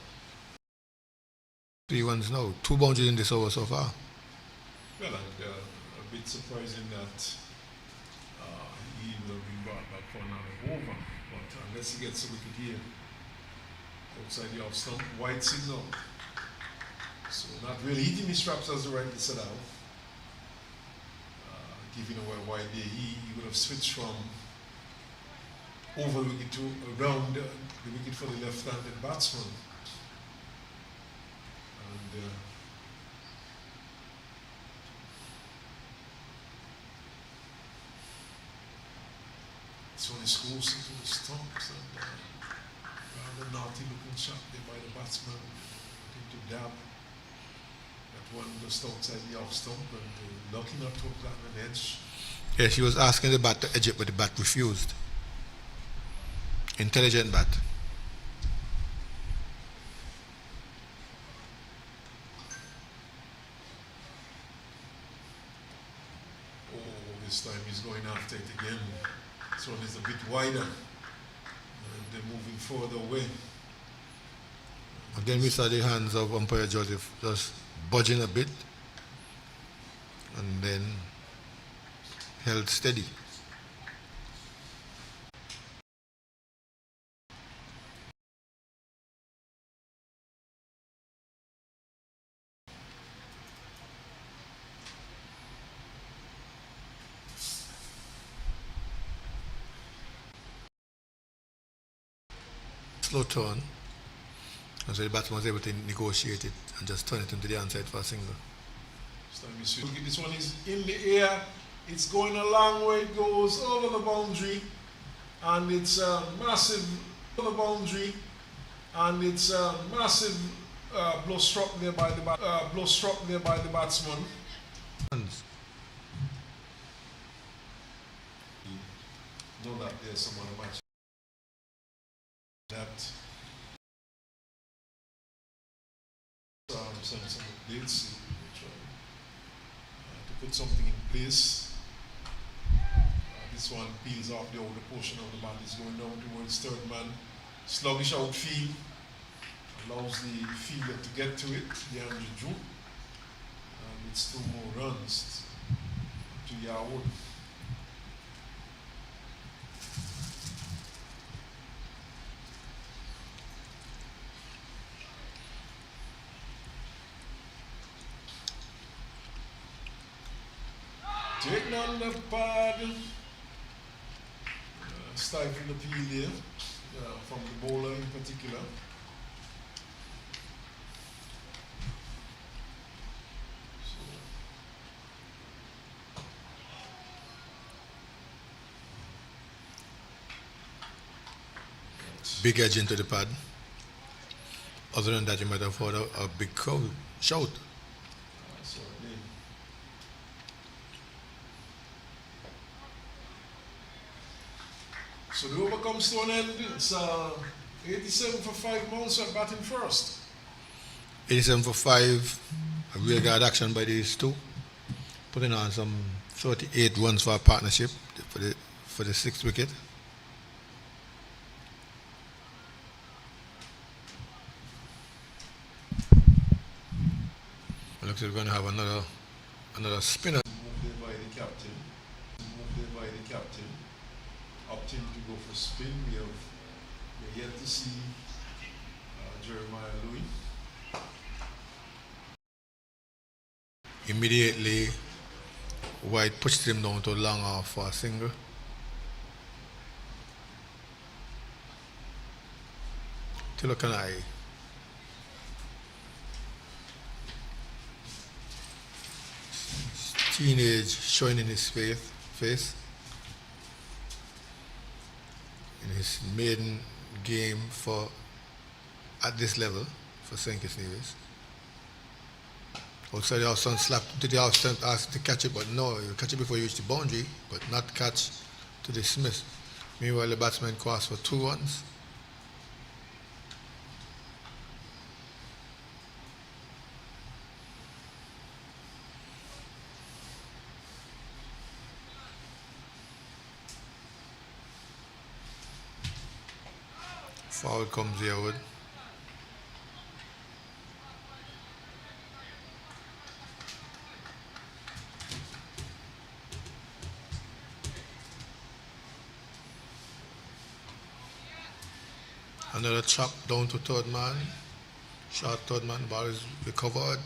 3 ones now, 2 boundaries in this over so far. Well, and a bit surprising that he will have been brought back for another over, but unless he gets a wicket here outside the off stump, White signal. So not really hitting his straps as the right to set out. Giving away White there, he would have switched from over wicket to around the wicket for the left-handed batsman. And this one is close into the stumps, and rather naughty looking shot there by the batsman into dab. That one just outside the off stump, and lucky not to have gotten an edge. Yeah, she was asking the bat to edge it, but the bat refused. Intelligent bat. Oh, this time he's going after it again. This one is a bit wider, and they're moving further away. And then we saw the hands of umpire Joseph just budging a bit and then held steady. Slow turn, and so the batsman was able to negotiate it and just turn it into the onside for a single. This one is in the air, it's going a long way, it goes over the boundary, and it's a massive over the boundary, and it's a massive blow struck there by the batsman. Hands. Know that there's someone a match that some updates try to put something in place. This one peels off the older portion of the bat, is going down towards third man. Sluggish outfield allows the fielder to get to it, the Andrew Drew, and it's 2 more runs to Yarwood. Taking on the pad, stifling the peel here from the bowler in particular. Big edge into the pad. Other than that, you might have heard a big crowd shout. So the over comes to an end. It's 87 for 5 Montserrat batting first. 87 for 5. A real guard action by these two. Putting on some 38 runs for a partnership for the 6th wicket. Looks like we're going to have another spinner. Moved there by the captain. Opting to go for spin. We're yet to see Jeremiah Louis. Immediately, White pushed him down to long off for a single. Tilokanai. Teenage showing in his face in his maiden game for at this level for St. Kitts Nevis. Outside the house, son slapped to the house, asked to catch it, but no, you catch it before you reach the boundary, but not catch to dismiss. Meanwhile, the batsman crossed for 2 runs. Foul comes Yearwood. Another chop down to third man. Short third man, ball is recovered.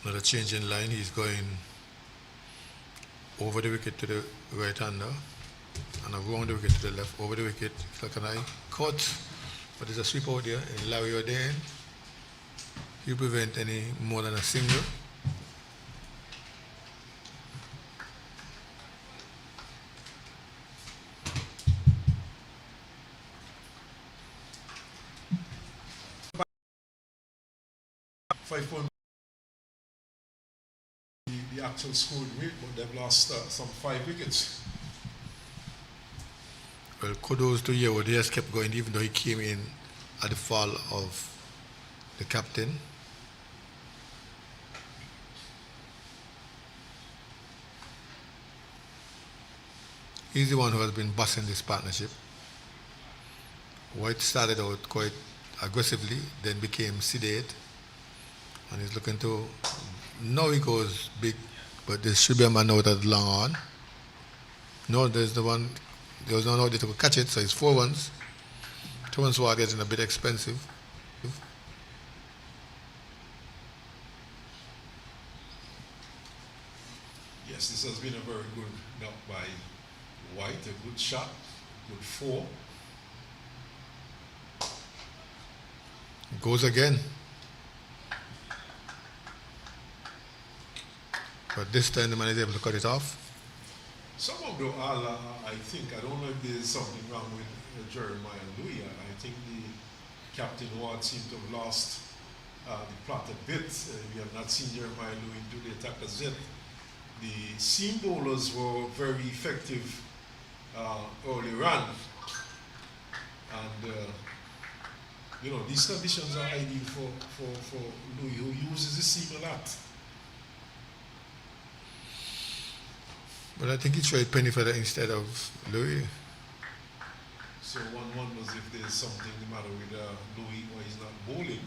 Another change in line. He's going over the wicket to the right hander and around the wicket to the left, over the wicket. Klakanai caught, but there's a sweep out there. And Larry O'Dane, he'll prevent any more than a single. The actual scored rate, but they've lost some 5 wickets. Well, kudos to Yearwood. He has kept going even though he came in at the fall of the captain. He's the one who has been bossing this partnership. White started out quite aggressively, then became sedate, and he's looking to, now he goes big, but there should be a man out at long on. No, there was no one out there to catch it, so it's 4 runs. 2 runs were getting a bit expensive. Yes, this has been a very good knock by White, a good shot, good 4. Goes again. But this time the man is able to cut it off. Some of the I think, I don't know if there's something wrong with Jeremiah Louis. I think the Captain Ward seemed to have lost the plot a bit. We have not seen Jeremiah Louis do the attack as yet. The seam bowlers were very effective early on. And, you know, these conditions are ideal for Louis, who uses the seam a lot. But I think he tried Penny Feather instead of Louis. So one wonders if there's something the matter with Louis why he's not bowling.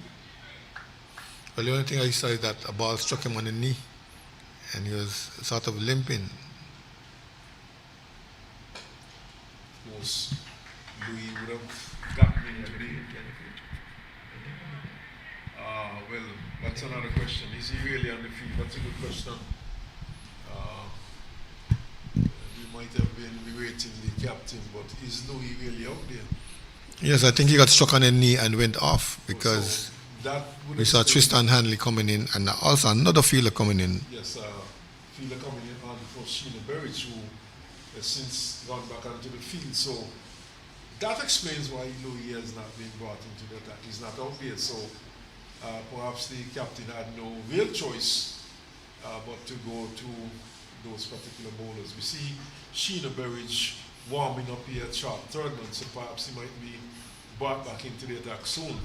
Well, the only thing I saw is that a ball struck him on the knee and he was sort of limping. Of course, Louis would have gotten into the... well, that's another question. Is he really on the field? That's a good question. We might have been berating the captain, but is Louis really out there? Yes, I think he got struck on the knee and went off because we saw Tristan Hanley coming in and also another fielder coming in. Yes, fielder coming in on for Sheena Berridge, who has since gone back onto the field. So that explains why Louis has not been brought into the attack. He's not out there. So perhaps the captain had no real choice but to go to those particular bowlers. We see Sheena Berridge warming up here at short third man, so perhaps he might be brought back into the attack soon.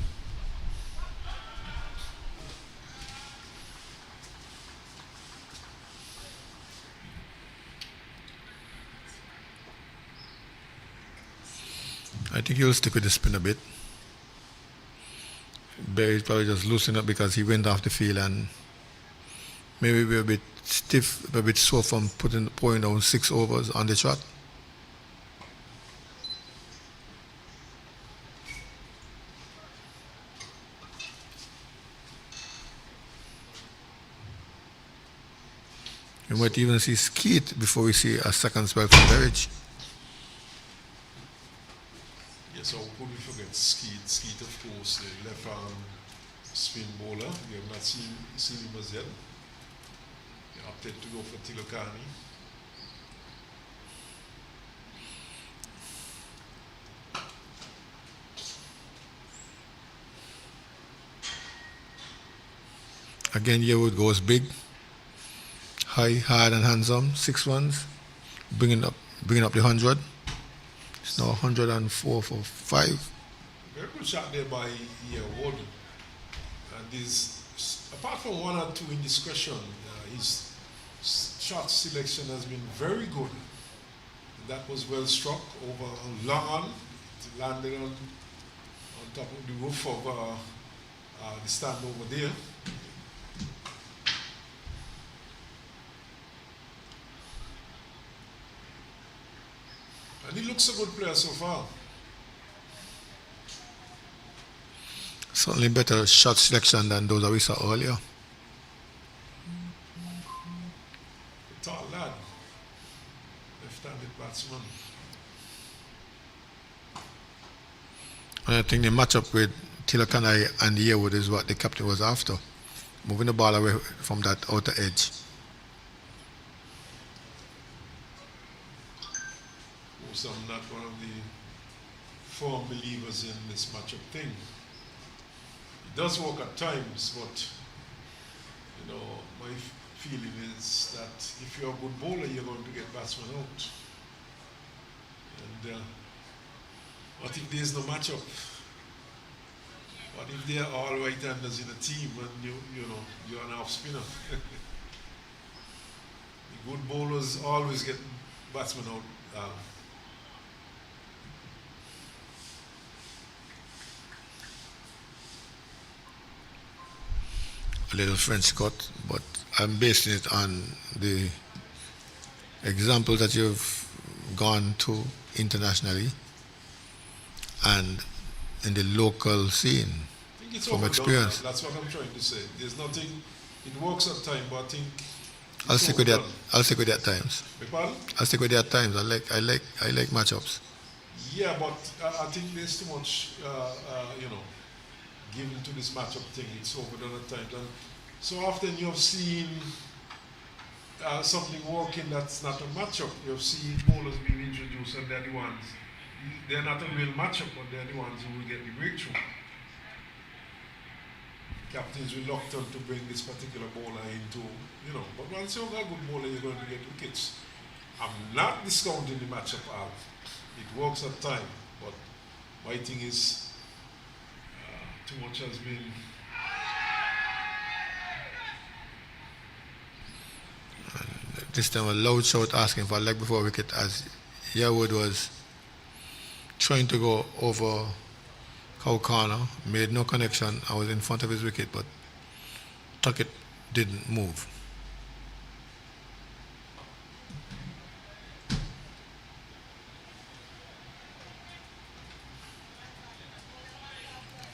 I think he'll stick with the spin a bit. Berry probably just loosened up because he went off the field and maybe we're a bit stiff, a bit sore from pouring down 6 overs on the trot. We might even see Skeet before we see a second spell from Berridge. Yes, how could we forget Skeet? Skeet, of course, the left arm spin bowler. We have not seen him as yet. He opted to go for Tilokani. Again, Yearwood goes big, high, hard, and handsome. 6 runs, bringing up the 100. It's now 104 for 5. Very good shot there by Yearwood. And this, apart from 1 or 2 indiscretion, his shot selection has been very good. That was well struck over long on. It landed on top of the roof of the stand over there. And he looks a good player so far. Certainly better shot selection than those that we saw earlier. Tall lad. Left-handed batsman. And I think the matchup with Tilakana and Yearwood is what the captain was after. Moving the ball away from that outer edge. So I'm not one of the firm believers in this matchup thing. It does work at times, but you know, my feeling is that if you're a good bowler, you're going to get batsmen out. And what if there's no matchup? What if they're all right-handers in a team and you're an off spinner? The good bowlers always get batsmen out. A little French cut, but I'm basing it on the example that you've gone to internationally and in the local scene I think it's from overdone. experience. That's what I'm trying to say. There's nothing, it works at times, but I think I'll stick with that. I'll stick with that times. Beg pardon? I'll stick with that times. I like matchups. Yeah, but I think there's too much, given to this matchup thing. It's overdone at times. And so often you have seen something working that's not a matchup. You have seen bowlers being introduced and they're the ones. They're not a real matchup, but they're the ones who will get the breakthrough. Captain's reluctant to bring this particular bowler into, but once you've got a good bowler, you're going to get wickets. I'm not discounting the matchup out. It works at time, but my thing is too much has been. This time a loud shout asking for a leg before wicket as Yearwood was trying to go over cow corner, made no connection. I was in front of his wicket, but Tuckett didn't move.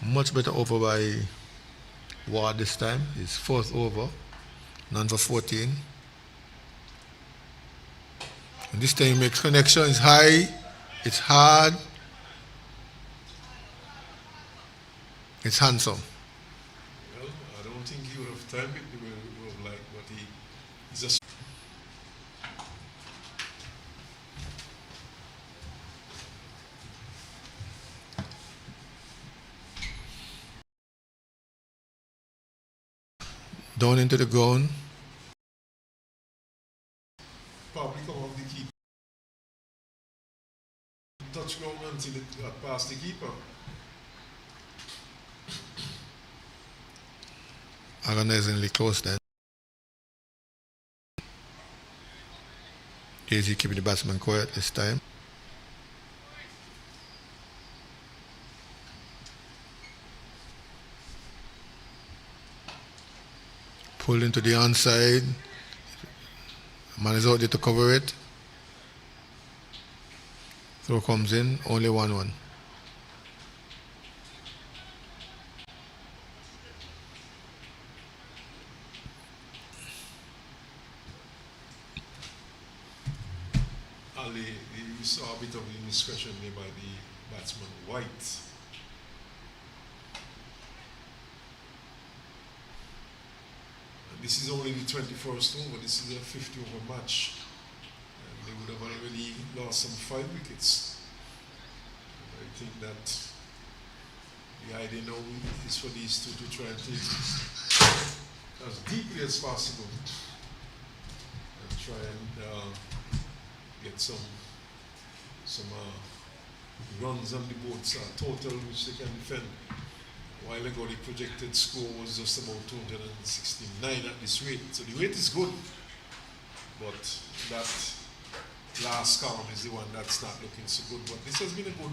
Much better over by Ward this time. His 4th over, none for 14. And this time he makes connection. It's high, it's hard, it's handsome. Well, I don't think he would have timed it the way he would have liked, but he's just. Down into the ground. Probably come off the keeper. Touch ground until it got past the keeper. Agonizingly close then. Easy keeping the batsman quiet this time. Pulled into the onside. Man is out there to cover it. Throw comes in, only 1-1. Ali, you saw a bit of indiscretion there by the batsman White. This is only the 21st over, this is a 50 over match. And they would have already lost some 5 wickets. I think that the idea now is for these two to try and take as deeply as possible and try and get some runs on the boards, total which they can defend. A while ago, the projected score was just about 269 at this rate. So the rate is good, but that last column is the one that's not looking so good. But this has been a good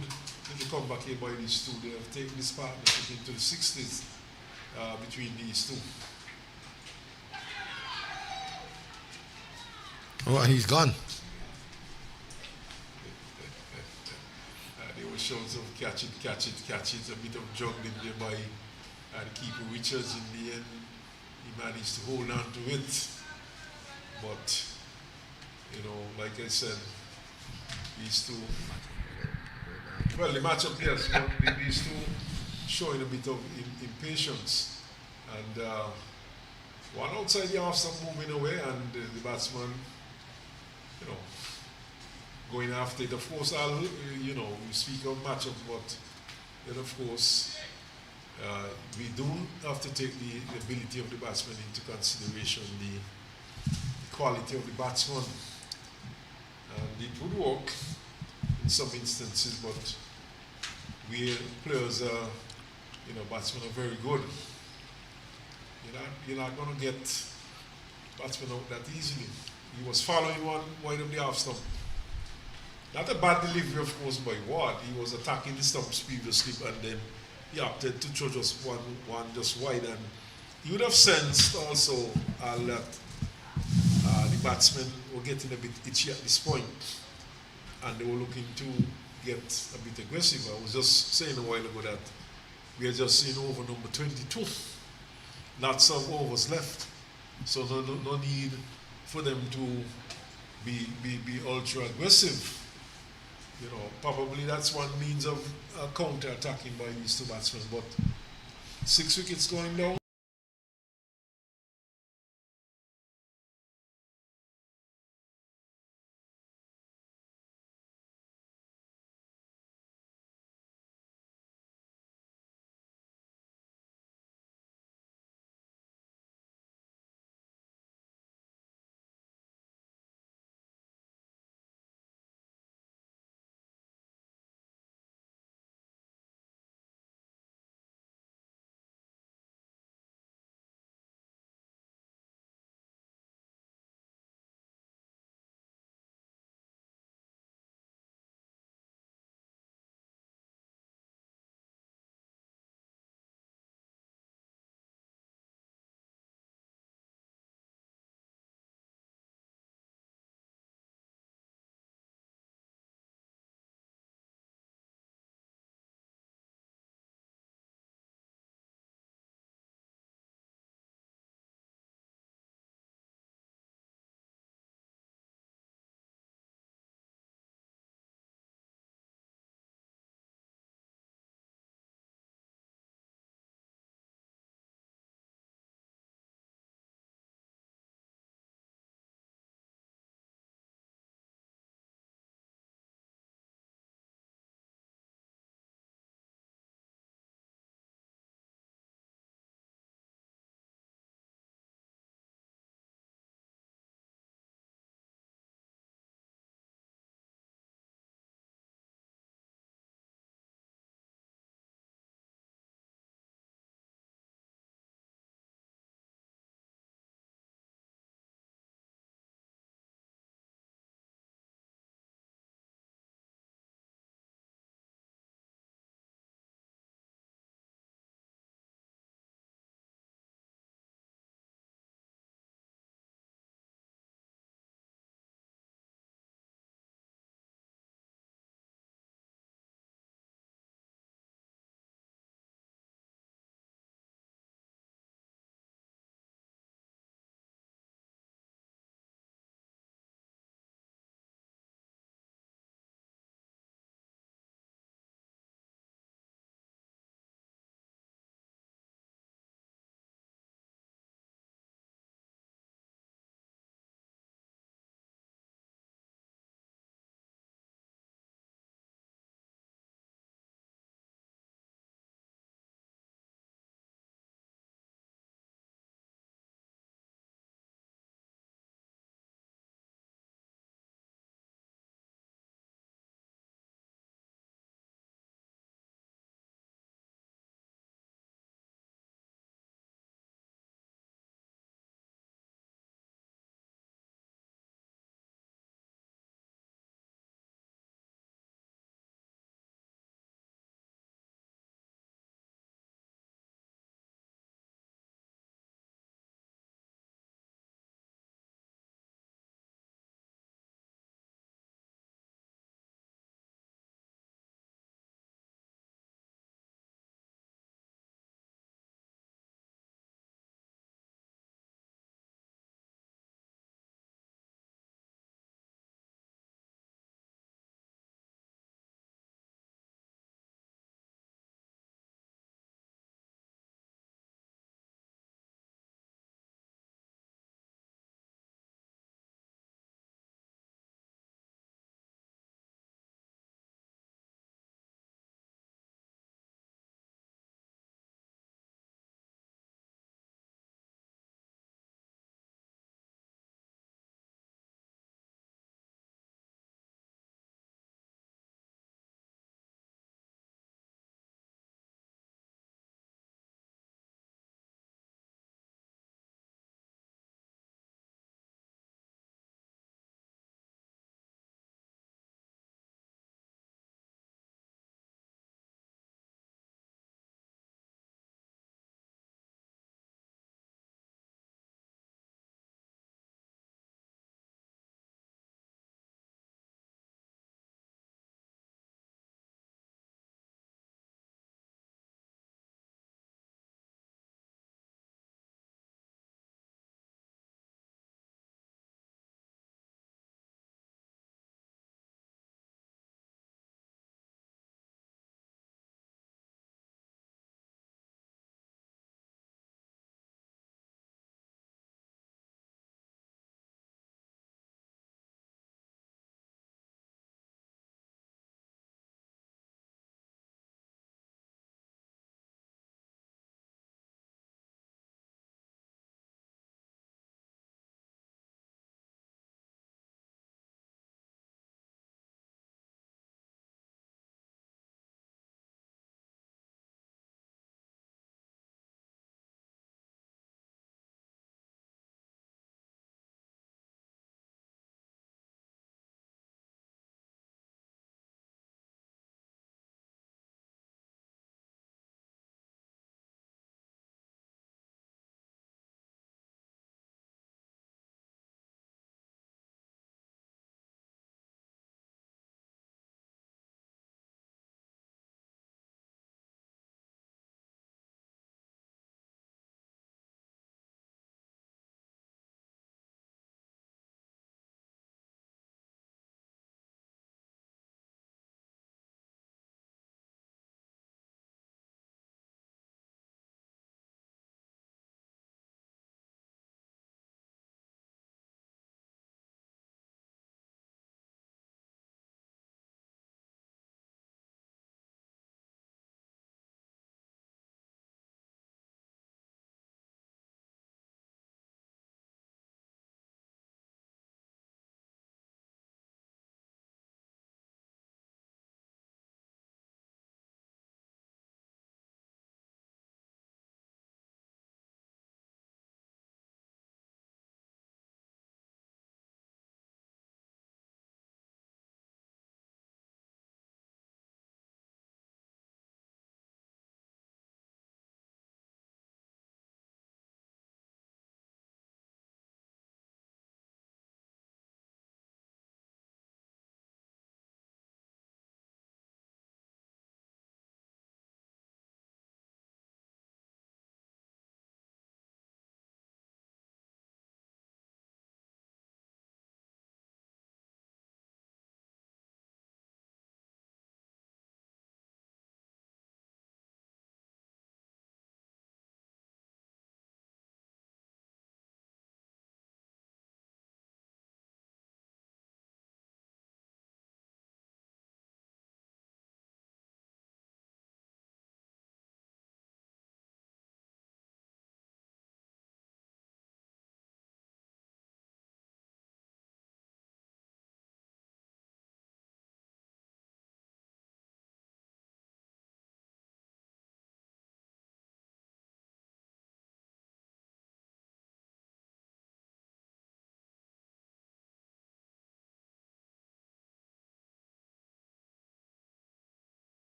little comeback here by these two. They have taken this partnership into the 60s between these two. Oh, and he's gone. There were shots of catch it, a bit of juggling there by the keeper Richards. In the end, he managed to hold on to it. But, you know, like I said, these two, well, the matchup, yes, but these two showing a bit of impatience. And one outside the off stump moving away, and the batsman, you know, going after it. Of course, you know, we speak of matchup, but then of course, we do have to take the ability of the batsman into consideration, the quality of the batsman. And it would work in some instances, but where players are, you know, batsmen are very good, you're not going to get batsmen out that easily. He was following one wide of the half stump. Not a bad delivery, of course, by Ward. He was attacking the stumps previously, and then he opted to throw just one just wide. And he would have sensed also that the batsmen were getting a bit itchy at this point, and they were looking to get a bit aggressive. I was just saying a while ago that we are just seeing over number 22. Lots of overs left, so no need for them to be ultra aggressive. You know, probably that's one means of counter-attacking by these two batsmen, but 6 wickets going down.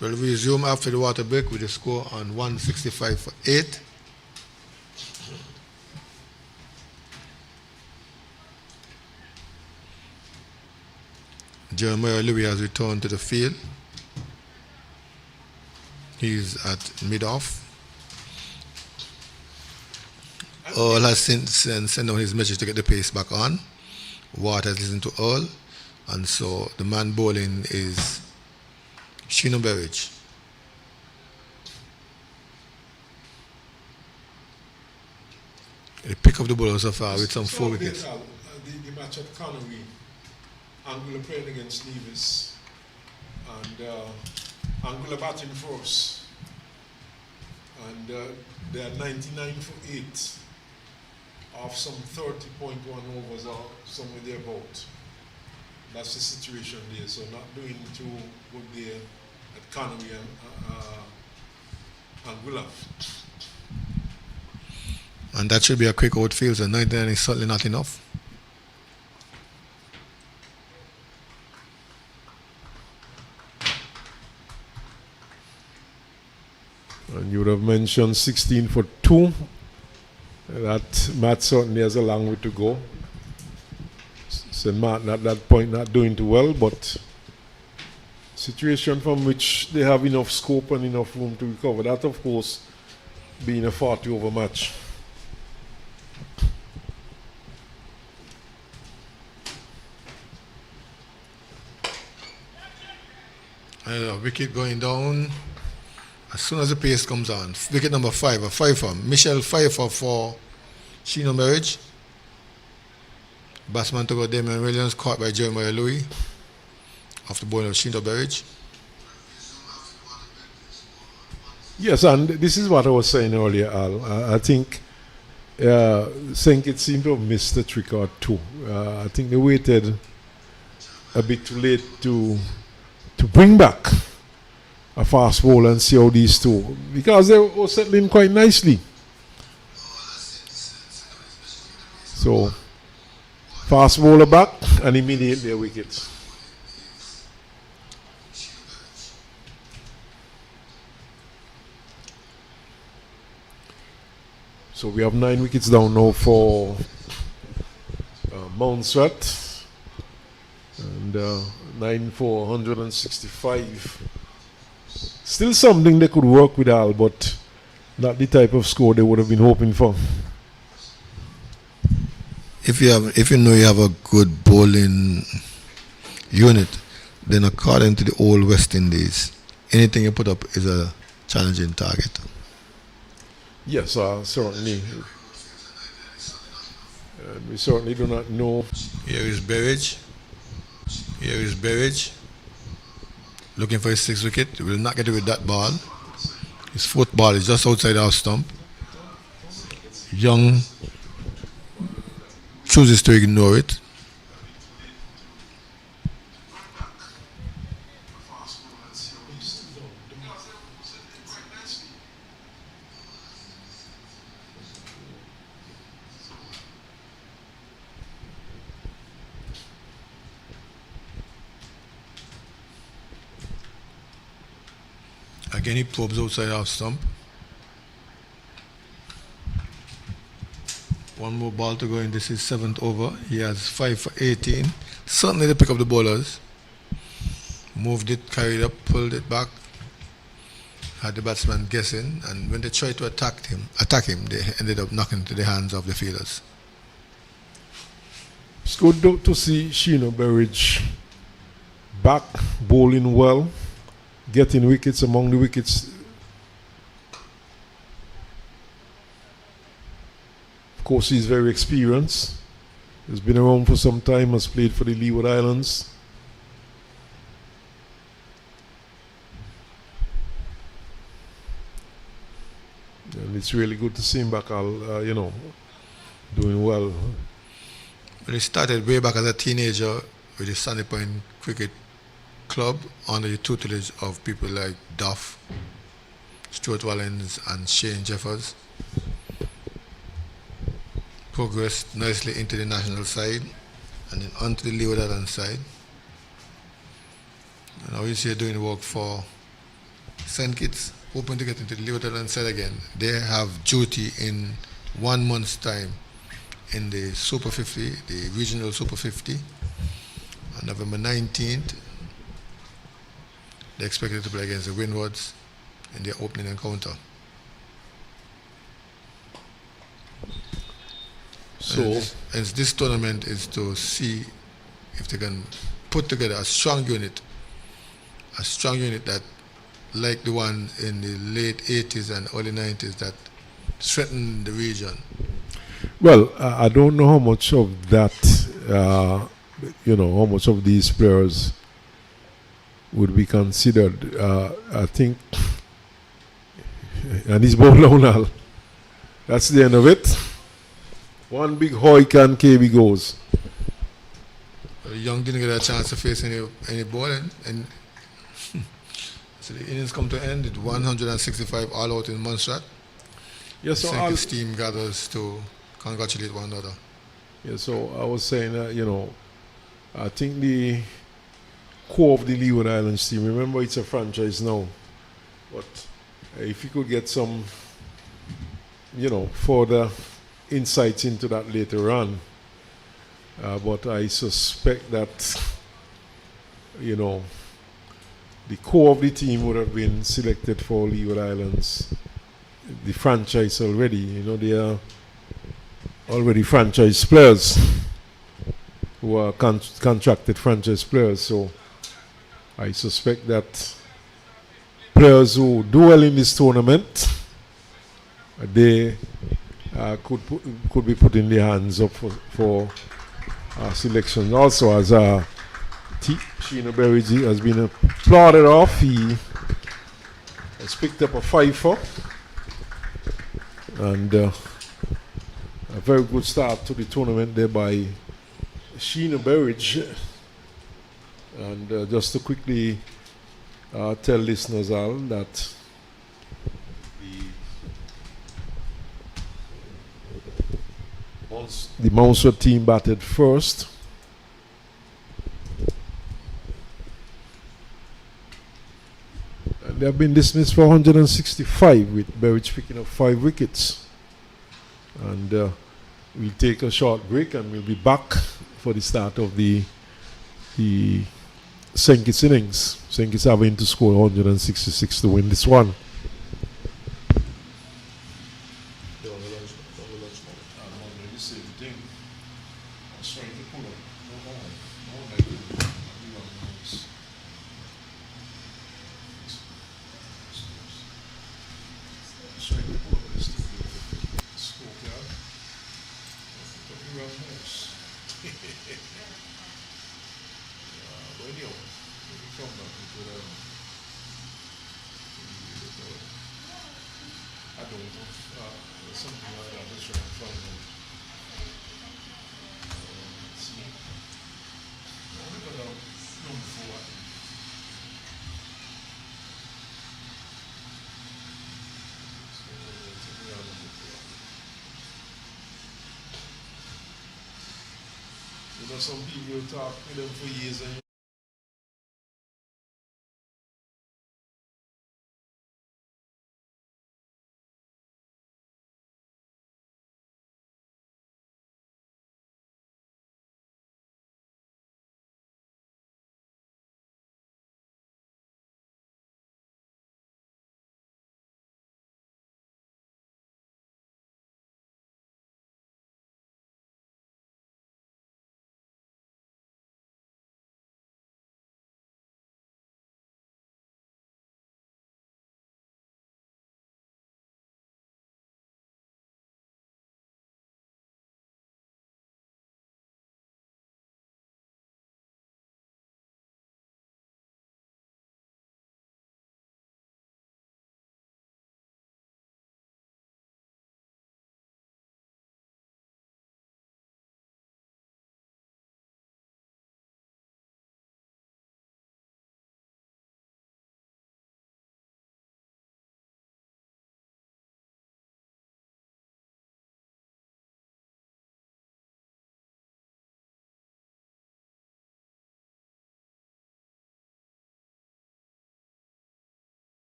We'll resume after the water break with the score on 165 for 8. Jeremiah Louis has returned to the field. He's at mid-off. Earl has sent out his message to get the pace back on. Watt has listened to Earl. And so the man bowling is Shino Berridge. They pick up the bowler so far with some 4 wickets. The match at Connery, Angular playing against Nevis, and Angular batting first, and they are 99 for 8 off some 30.1 overs or somewhere thereabout. That's the situation there. So not doing too good there at Connery and Angular. And that should be a quick outfield, so 99 is certainly not enough. And you would have mentioned 16 for 2. That Matt certainly has a long way to go. St. Martin at that point not doing too well, but situation from which they have enough scope and enough room to recover. That, of course, being a 40 over match. Wicket going down as soon as the pace comes on. Wicket number 5, a 5 for Michelle Pfeiffer for Shino Berridge. Batsman to go Damian Williams, caught by Jeremiah Louis off the ball of Shino Berridge. Yes, and this is what I was saying earlier, Al. I think Sankit seemed to have missed a trick or two. I think they waited a bit too late to bring back a fast bowler and see how these two, because they were settling quite nicely. So, fast bowler back and immediately a wicket. So we have 9 wickets down now for Montserrat, and 9 for 165. Still something they could work with, Al, but not the type of score they would have been hoping for. If you know you have a good bowling unit, then according to the old West Indies, anything you put up is a challenging target. Yes, certainly. And we certainly do not know. Here is Berridge. Here is Berridge. Looking for his 6th wicket. He will not get it with that ball. His 4th ball is just outside our stump. Young chooses to ignore it. Again, he probes outside our stump. One more ball to go in. This is 7th over. He has 5 for 18. Certainly they pick up the bowlers. Moved it, carried up, pulled it back. Had the batsman guessing, and when they tried to attack him, they ended up knocking into the hands of the fielders. It's good to see Shino Berridge back, bowling well, getting wickets among the wickets. Of course, he's very experienced. He's been around for some time, has played for the Leeward Islands. And it's really good to see him back, doing well. When he started way back as a teenager with the Sunny Point Cricket Club under the tutelage of people like Duff, Stuart Wallens and Shane Jeffers, progressed nicely into the national side and then onto the Leeward Island side. And now he's here doing work for St. Kitts, hoping to get into the Liberty Island side again. They have duty in 1 month's time in the Super 50, the regional Super 50. On November 19th, they're expected to play against the Windwards in their opening encounter. So, and this tournament is to see if they can put together a strong unit that, like the one in the late 80s and early 90s, that strengthened the region. well, I don't know how much of that, how much of these players would be considered. I think, and it's ball down now. That's the end of it. One big hoik and KB goes. Young didn't get a chance to face any ball, and so the innings come to end. It 165 all out in Montserrat. Yes, so St. Kitts team gathers to congratulate one another. Yeah, so I was saying that, I think the core of the Leeward Islands team, remember it's a franchise now, but if you could get some, further insights into that later on, but I suspect that, the core of the team would have been selected for Leeward Islands, the franchise already. They are already franchise players who are contracted franchise players. So I suspect that players who do well in this tournament, they could be put in their hands up for selection. Also, as Sheena Berridge has been applauded off, he has picked up a 5-4 and a very good start to the tournament there by Sheena Berridge. And just to quickly tell listeners all that the Montserrat team batted first. And they have been dismissed for 165, with Berridge picking up 5 wickets. And we'll take a short break and we'll be back for the start of the St. Kitts innings. St. Kitts having to score 166 to win this one. Some people talk with them for years and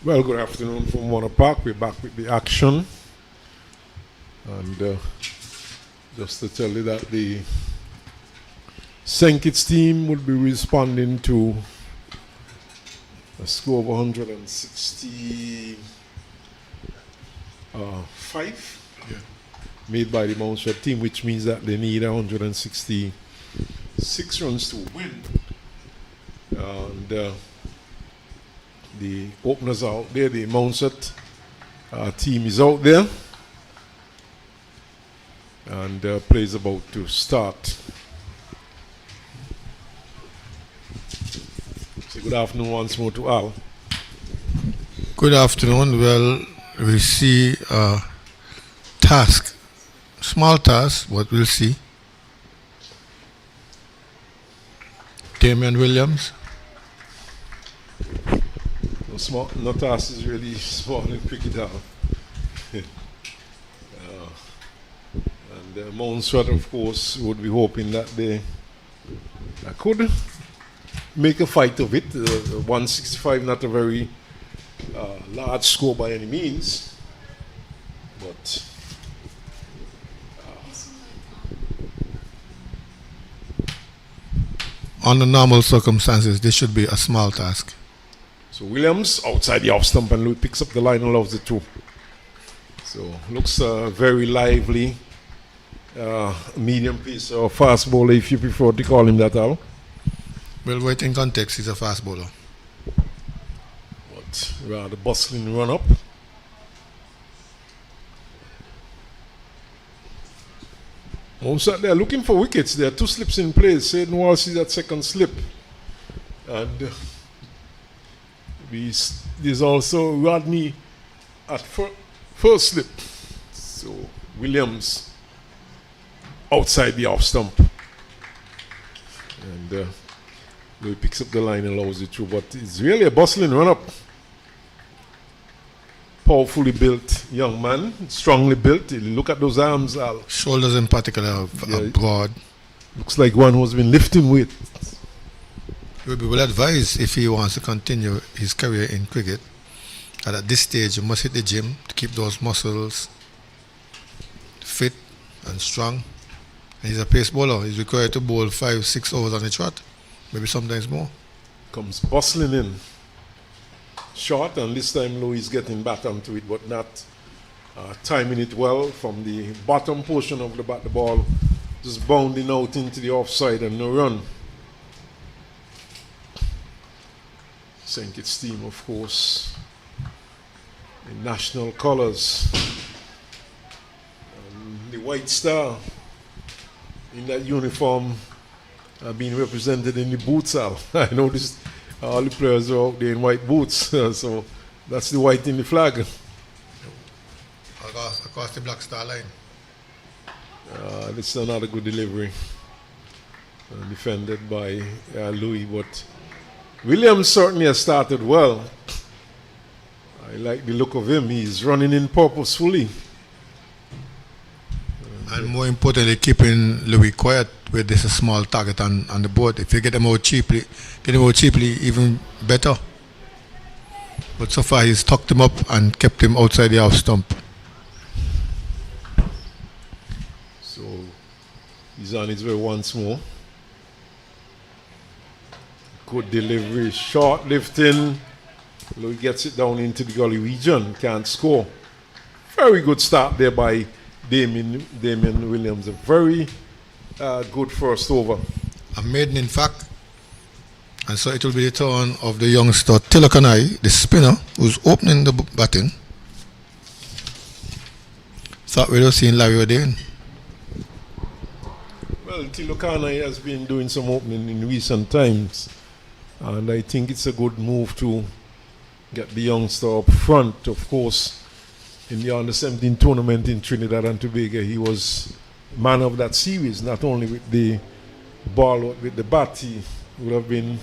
Well, good afternoon from Warner Park. We're back with the action. And just to tell you that the St. Kitts team would be responding to a score of 165 made by the Montserrat team, which means that they need 166 runs to win. And the openers are out there. The Montserrat team is out there. And play is about to start. So good afternoon once more to Al. Good afternoon. Well, we see a task, small task, but we'll see. Damian Williams. No, small, no task is really small in cricket. And Montserrat, of course, would be hoping that they could make a fight of it. 165, not a very large score by any means, but under normal circumstances, this should be a small task. So Williams outside the off stump, and Louis picks up the line and loves the two. So looks very lively. Medium pace or fast bowler, if you prefer to call him that, Al. Well, wait, in context, he's a fast bowler. But rather bustling run up. Also, they're looking for wickets. There are two slips in place. Sayden Walsh is that second slip. And there's also Rodney at first slip. So Williams outside the off stump. And Louis picks up the line and allows it through. But it's really a bustling run up. Powerfully built young man, strongly built. Look at those arms, Al. Shoulders in particular are broad. Looks like one who's been lifting weight. He will be well advised if he wants to continue his career in cricket. And at this stage, you must hit the gym to keep those muscles fit and strong. And he's a pace bowler. He's required to bowl 5-6 overs on the trot, maybe sometimes more. Comes bustling in. Short, and this time Louis is getting back onto it, but not timing it well from the bottom portion of the bat. The ball just bounding out into the offside and no run. St. Kitts team, of course, in national colors. The white star in that uniform being represented in the boots. I noticed all the players are out there in white boots, so that's the white in the flag. Across the black star line. This is another good delivery. Defended by Louis, but Williams certainly has started well. I like the look of him. He's running in purposefully. And more importantly, keeping Louis quiet with this small target on the board. If you get him out cheaply, even better. But so far, he's tucked him up and kept him outside the off stump. So he's on his way once more. Good delivery, short lifting. Louis gets it down into the gully region, can't score. Very good start there by Damian Williams. A very good first over. A maiden, in fact. And so it will be the turn of the youngster Tilakanai, the spinner, who's opening the batting. Thought we were seeing Larry O'Dane. Well, Tilakanai has been doing some opening in recent times. And I think it's a good move to get the youngster up front. Of course, in the under-17 tournament in Trinidad and Tobago, he was man of that series, not only with the ball, but with the bat. He would have been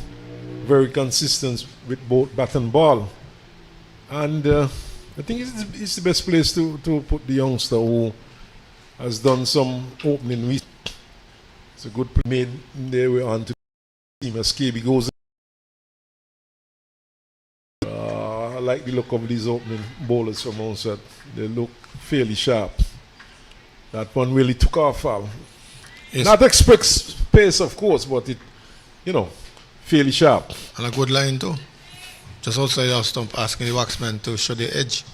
very consistent with both bat and ball. And I think it's the best place to put the youngster who has done some opening. It's a good play made there. We're on to the team as KB goes. like the look of these opening bowlers from Montserrat. They look fairly sharp. That one really took off. Yes. Not express pace, of course, but it, fairly sharp. And a good line too. Just outside our stump, asking the waxman to show the edge.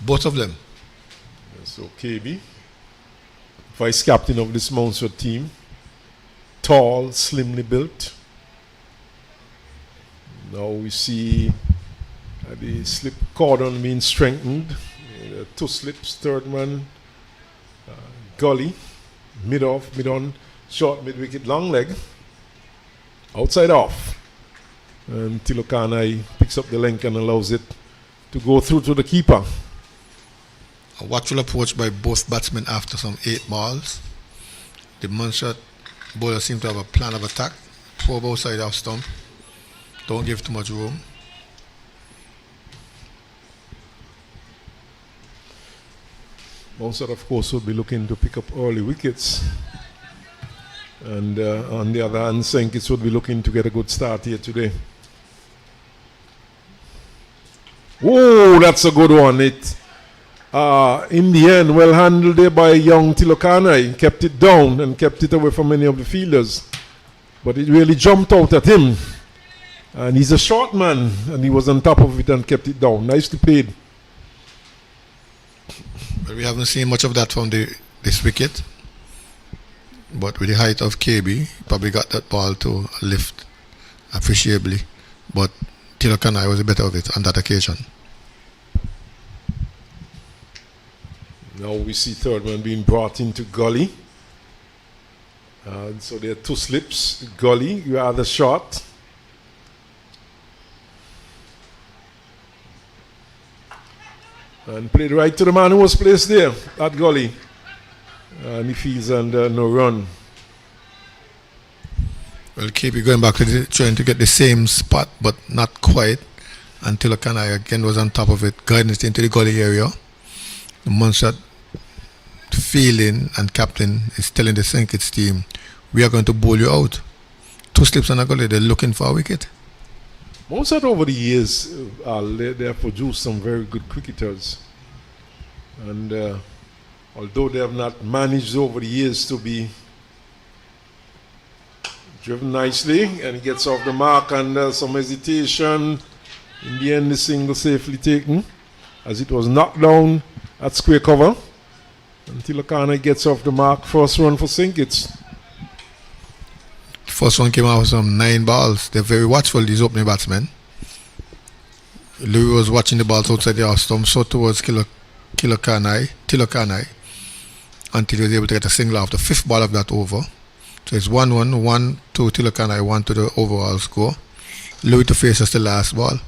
Both of them. So KB, vice captain of this Montserrat team, tall, slimly built. Now we see the slip cordon being strengthened. 2 slips, third man, gully, mid-off, mid-on, short, mid-wicket, long leg, outside off. And Tilokanai picks up the length and allows it to go through to the keeper. A watchful approach by both batsmen after some 8 balls. The Montserrat bowler seemed to have a plan of attack. 4 outside off stump. Don't give too much room. Montserrat, of course, will be looking to pick up early wickets. And on the other hand, St. Kitts would be looking to get a good start here today. Oh, that's a good one. In the end, well handled there by young Tilokanai. Kept it down and kept it away from many of the fielders. But it really jumped out at him. And he's a short man, and he was on top of it and kept it down. Nicely played. But we haven't seen much of that from this wicket. But with the height of KB, he probably got that ball to lift appreciably. But Tilokanai was the better of it on that occasion. Now we see third man being brought into gully. So there are 2 slips. Gully, rather short. And played right to the man who was placed there at gully. And he feels under no run. Well, KB going back to trying to get the same spot, but not quite. And Tilokanai again was on top of it, guiding it into the gully area. The Montserrat feeling and captain is telling the St. Kitts team, we are going to bowl you out. 2 slips on a gully, they're looking for a wicket. Montserrat over the years, they have produced some very good cricketers. And although they have not managed over the years to be driven nicely, and he gets off the mark under some hesitation. In the end, the single safely taken, as it was knocked down at square cover. And Tilokanai gets off the mark. First run for St. Kitts. First one came out with some 9 balls. They're very watchful, these opening batsmen. Louis was watching the balls outside the off stump, so towards Tilokanai, until he was able to get a single off the 5th ball of that over. So it's 1-1, 1 to Tilokanai, 1 to the overall score. Louis to face us the last ball.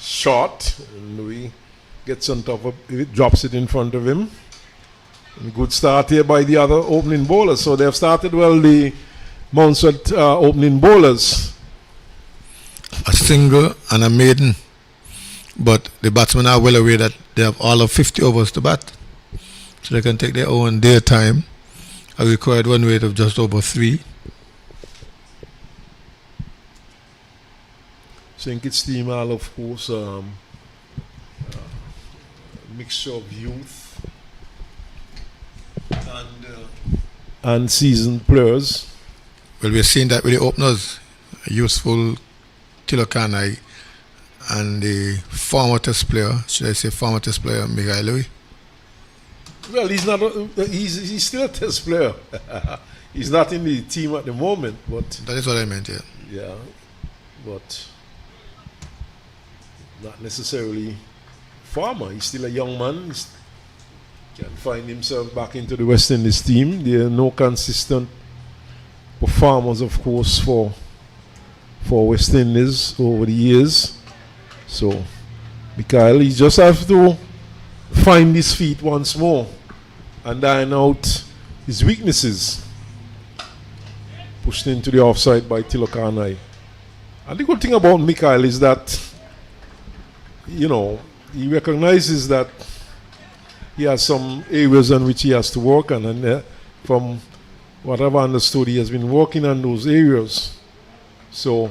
Short. Louis gets on top of it, drops it in front of him. And good start here by the other opening bowlers. So they've started well, the Montserrat opening bowlers. A single and a maiden. But the batsmen are well aware that they have all of 50 overs to bat. So they can take their own their time. I required one weight of just over 3. St. Kitts team are, of course, a mixture of youth and seasoned players. Well, we're seeing that with the openers. A useful Tilokanai and the former test player, should I say former test player, Miguel Louis. Well, he's not. He's still a test player. He's not in the team at the moment, but that is what I meant. Yeah. Yeah, but not necessarily farmer. He's still a young man. He can find himself back into the West Indies team. There are no consistent performers, of course, for West Indies over the years. So, Mikhail, he just has to find his feet once more and iron out his weaknesses. Pushed into the offside by Tilokanai. And the good thing about Mikhail is that, you know, he recognizes that he has some areas on which he has to work on, and from what I've understood, he has been working on those areas. So,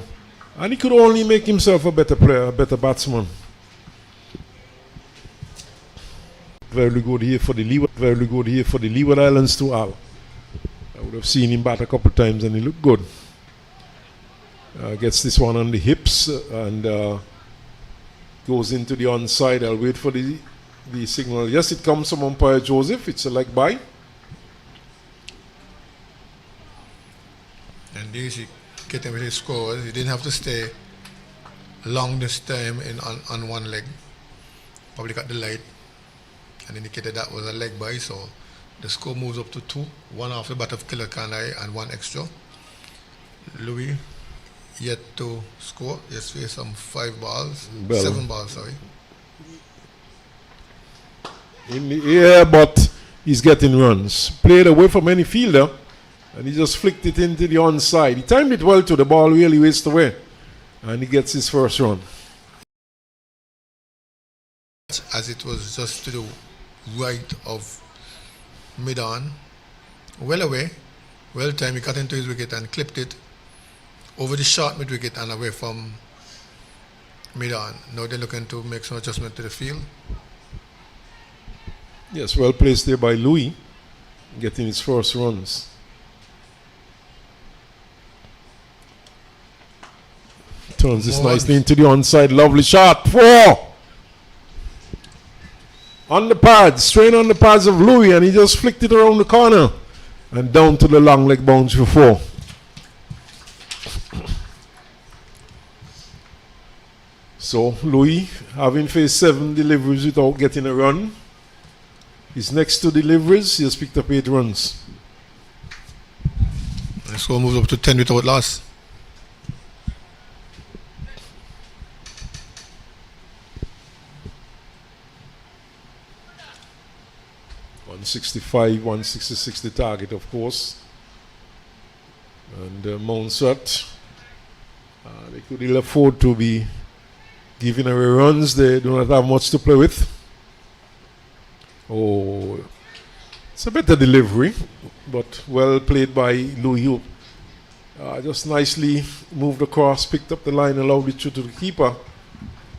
and he could only make himself a better player, a better batsman. Very good here for the Leeward Islands too, Al. I would have seen him bat a couple of times and he looked good. Gets this one on the hips and goes into the onside. I'll wait for the signal. Yes, it comes from umpire Joseph. It's a leg by. And Daisy getting with his scores. He didn't have to stay long this time on one leg. Probably got the light and indicated that was a leg by. So the score moves up to 2. 1 off the bat of Killarcanny and 1 extra. Louis yet to score. Yes, we have some 7 balls, sorry. In the air, but he's getting runs. Played away from any fielder, and he just flicked it into the onside. He timed it well to the ball, really whizzed away, and he gets his first run. As it was just to the right of mid-on, well away, well timed. He cut into his wicket and clipped it over the short mid-wicket and away from mid-on. Now they're looking to make some adjustment to the field. Yes, well placed there by Louis, getting his first runs. Turns this nicely into the onside. Lovely shot. 4! On the pads, straight on the pads of Louis, and he just flicked it around the corner and down to the long leg bounce for 4. So Louis, having faced 7 deliveries without getting a run, his next 2 deliveries, he has picked up 8 runs. The score moves up to 10 without loss. .165, 166 the target, of course. And Montserrat, they could ill afford to be giving away runs. They do not have much to play with. Oh, it's a better delivery, but well played by Louis. Just nicely moved across, picked up the line, allowed it through to the keeper,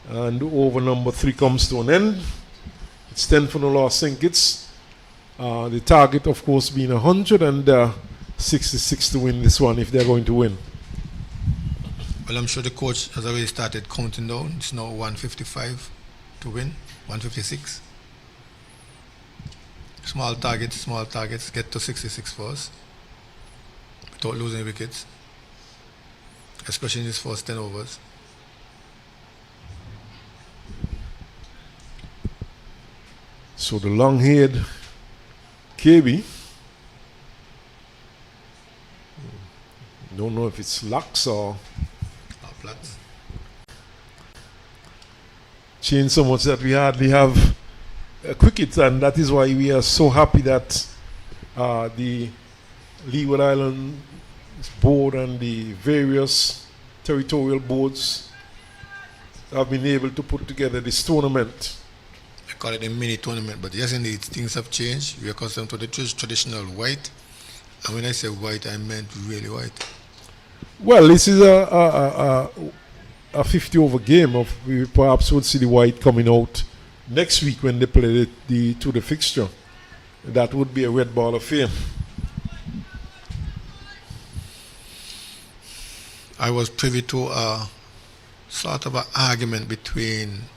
and over number 3 comes to an end. It's 10 for the loss. Sinkits. The target, of course, being 166 to win this one if they're going to win. Well, I'm sure the coach has already started counting down. It's now 155 to win, 156. Small targets, get to 66 first without losing wickets, especially in his first 10 overs. So the long-haired KB, don't know if it's Lux or Platts. Changed so much that we hardly have cricket, and that is why we are so happy that the Leeward Islands board and the various territorial boards have been able to put together this tournament. I call it a mini tournament, but yes, indeed, things have changed. We are accustomed to the traditional white, and when I say white, I meant really white. Well, this is a 50-over game. We perhaps would see the white coming out next week when they play the fixture. That would be a red ball of fame. I was privy to a sort of an argument between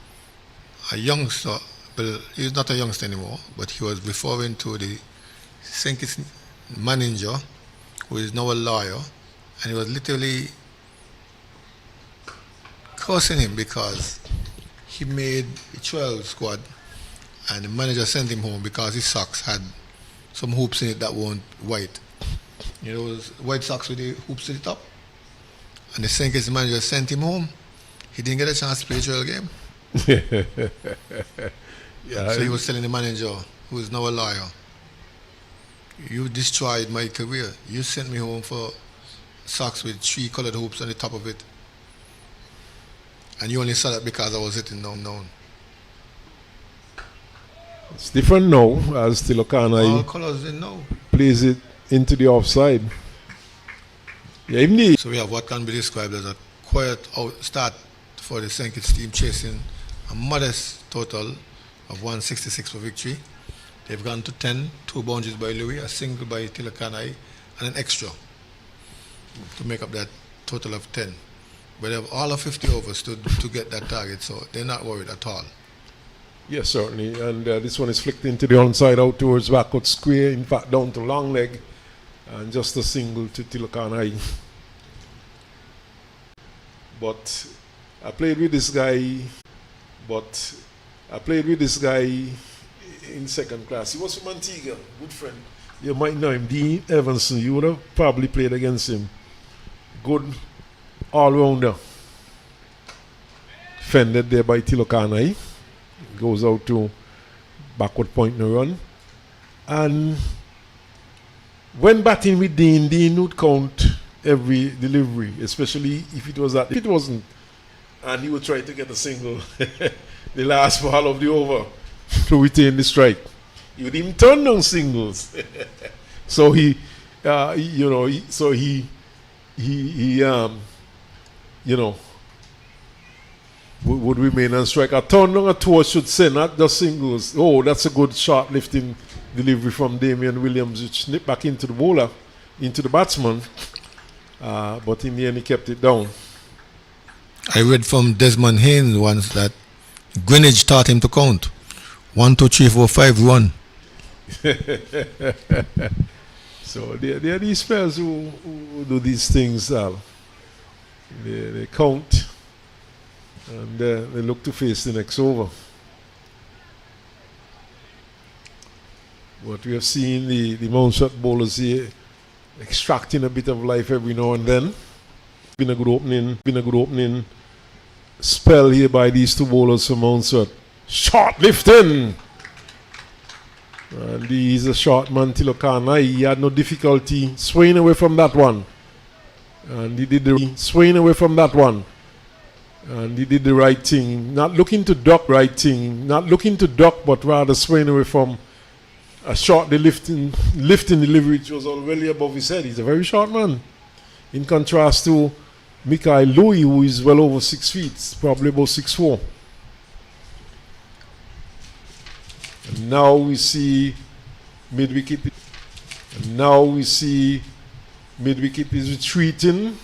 a youngster. Well, he's not a youngster anymore, but he was referring to the Sinkits manager, who is now a lawyer, and he was literally cursing him because he made a 12 squad and the manager sent him home because his socks had some hoops in it that weren't white. You know, those white socks with the hoops at the top? And the Sinkits manager sent him home. He didn't get a chance to play a 12 game. Yeah, so he was telling the manager, who is now a lawyer, you destroyed my career. You sent me home for socks with 3 colored hoops on the top of it. And you only saw that because I was sitting down. It's different now, as Tilokana All colors they know. plays it into the offside. Yeah, even the So we have what can be described as a quiet start for the St. Kitts team, chasing a modest total of 166 for victory. They've gone to 10, 2 boundaries by Louis, a single by Tilakanai, and an extra to make up that total of 10. But they have all of 50 overs to get that target, so they're not worried at all. yes, certainly. And this one is flicked into the onside out towards backward square, in fact, down to long leg. And just a single to Tilakanai. But I played with this guy in second class. He was from Antigua, good friend. You might know him, Dean Evanson. You would have probably played against him. Good all-rounder. Fended there by Tilakanai. Goes out to backward point in the run. And when batting with Dean would count every delivery, especially if it was that. If it wasn't, and he would try to get a single the last ball of the over to retain the strike. He would even turn down singles. So he would remain on strike. A turn down a two, should say, not just singles. Oh, that's a good short lifting delivery from Damian Williams, which snipped back into the bowler, into the batsman. But in the end, he kept it down. I read from Desmond Haynes once that Greenwich taught him to count. 1, 2, 3, 4, 5, 1. So there are these players who do these things. They count and they look to face the next over. But we have seen the Montserrat bowlers here extracting a bit of life every now and then. Been a good opening spell here by these two bowlers from Montserrat. Short lifting! And he's a short man, Tilakanai. He had no difficulty swaying away from that one. And he did the right thing. Not looking to duck, but rather swaying away from a short lifting delivery, which was already above his head. He's a very short man. In contrast to Mikael Louis, who is well over 6 feet, probably about 6'4". And now we see mid-wicket is retreating.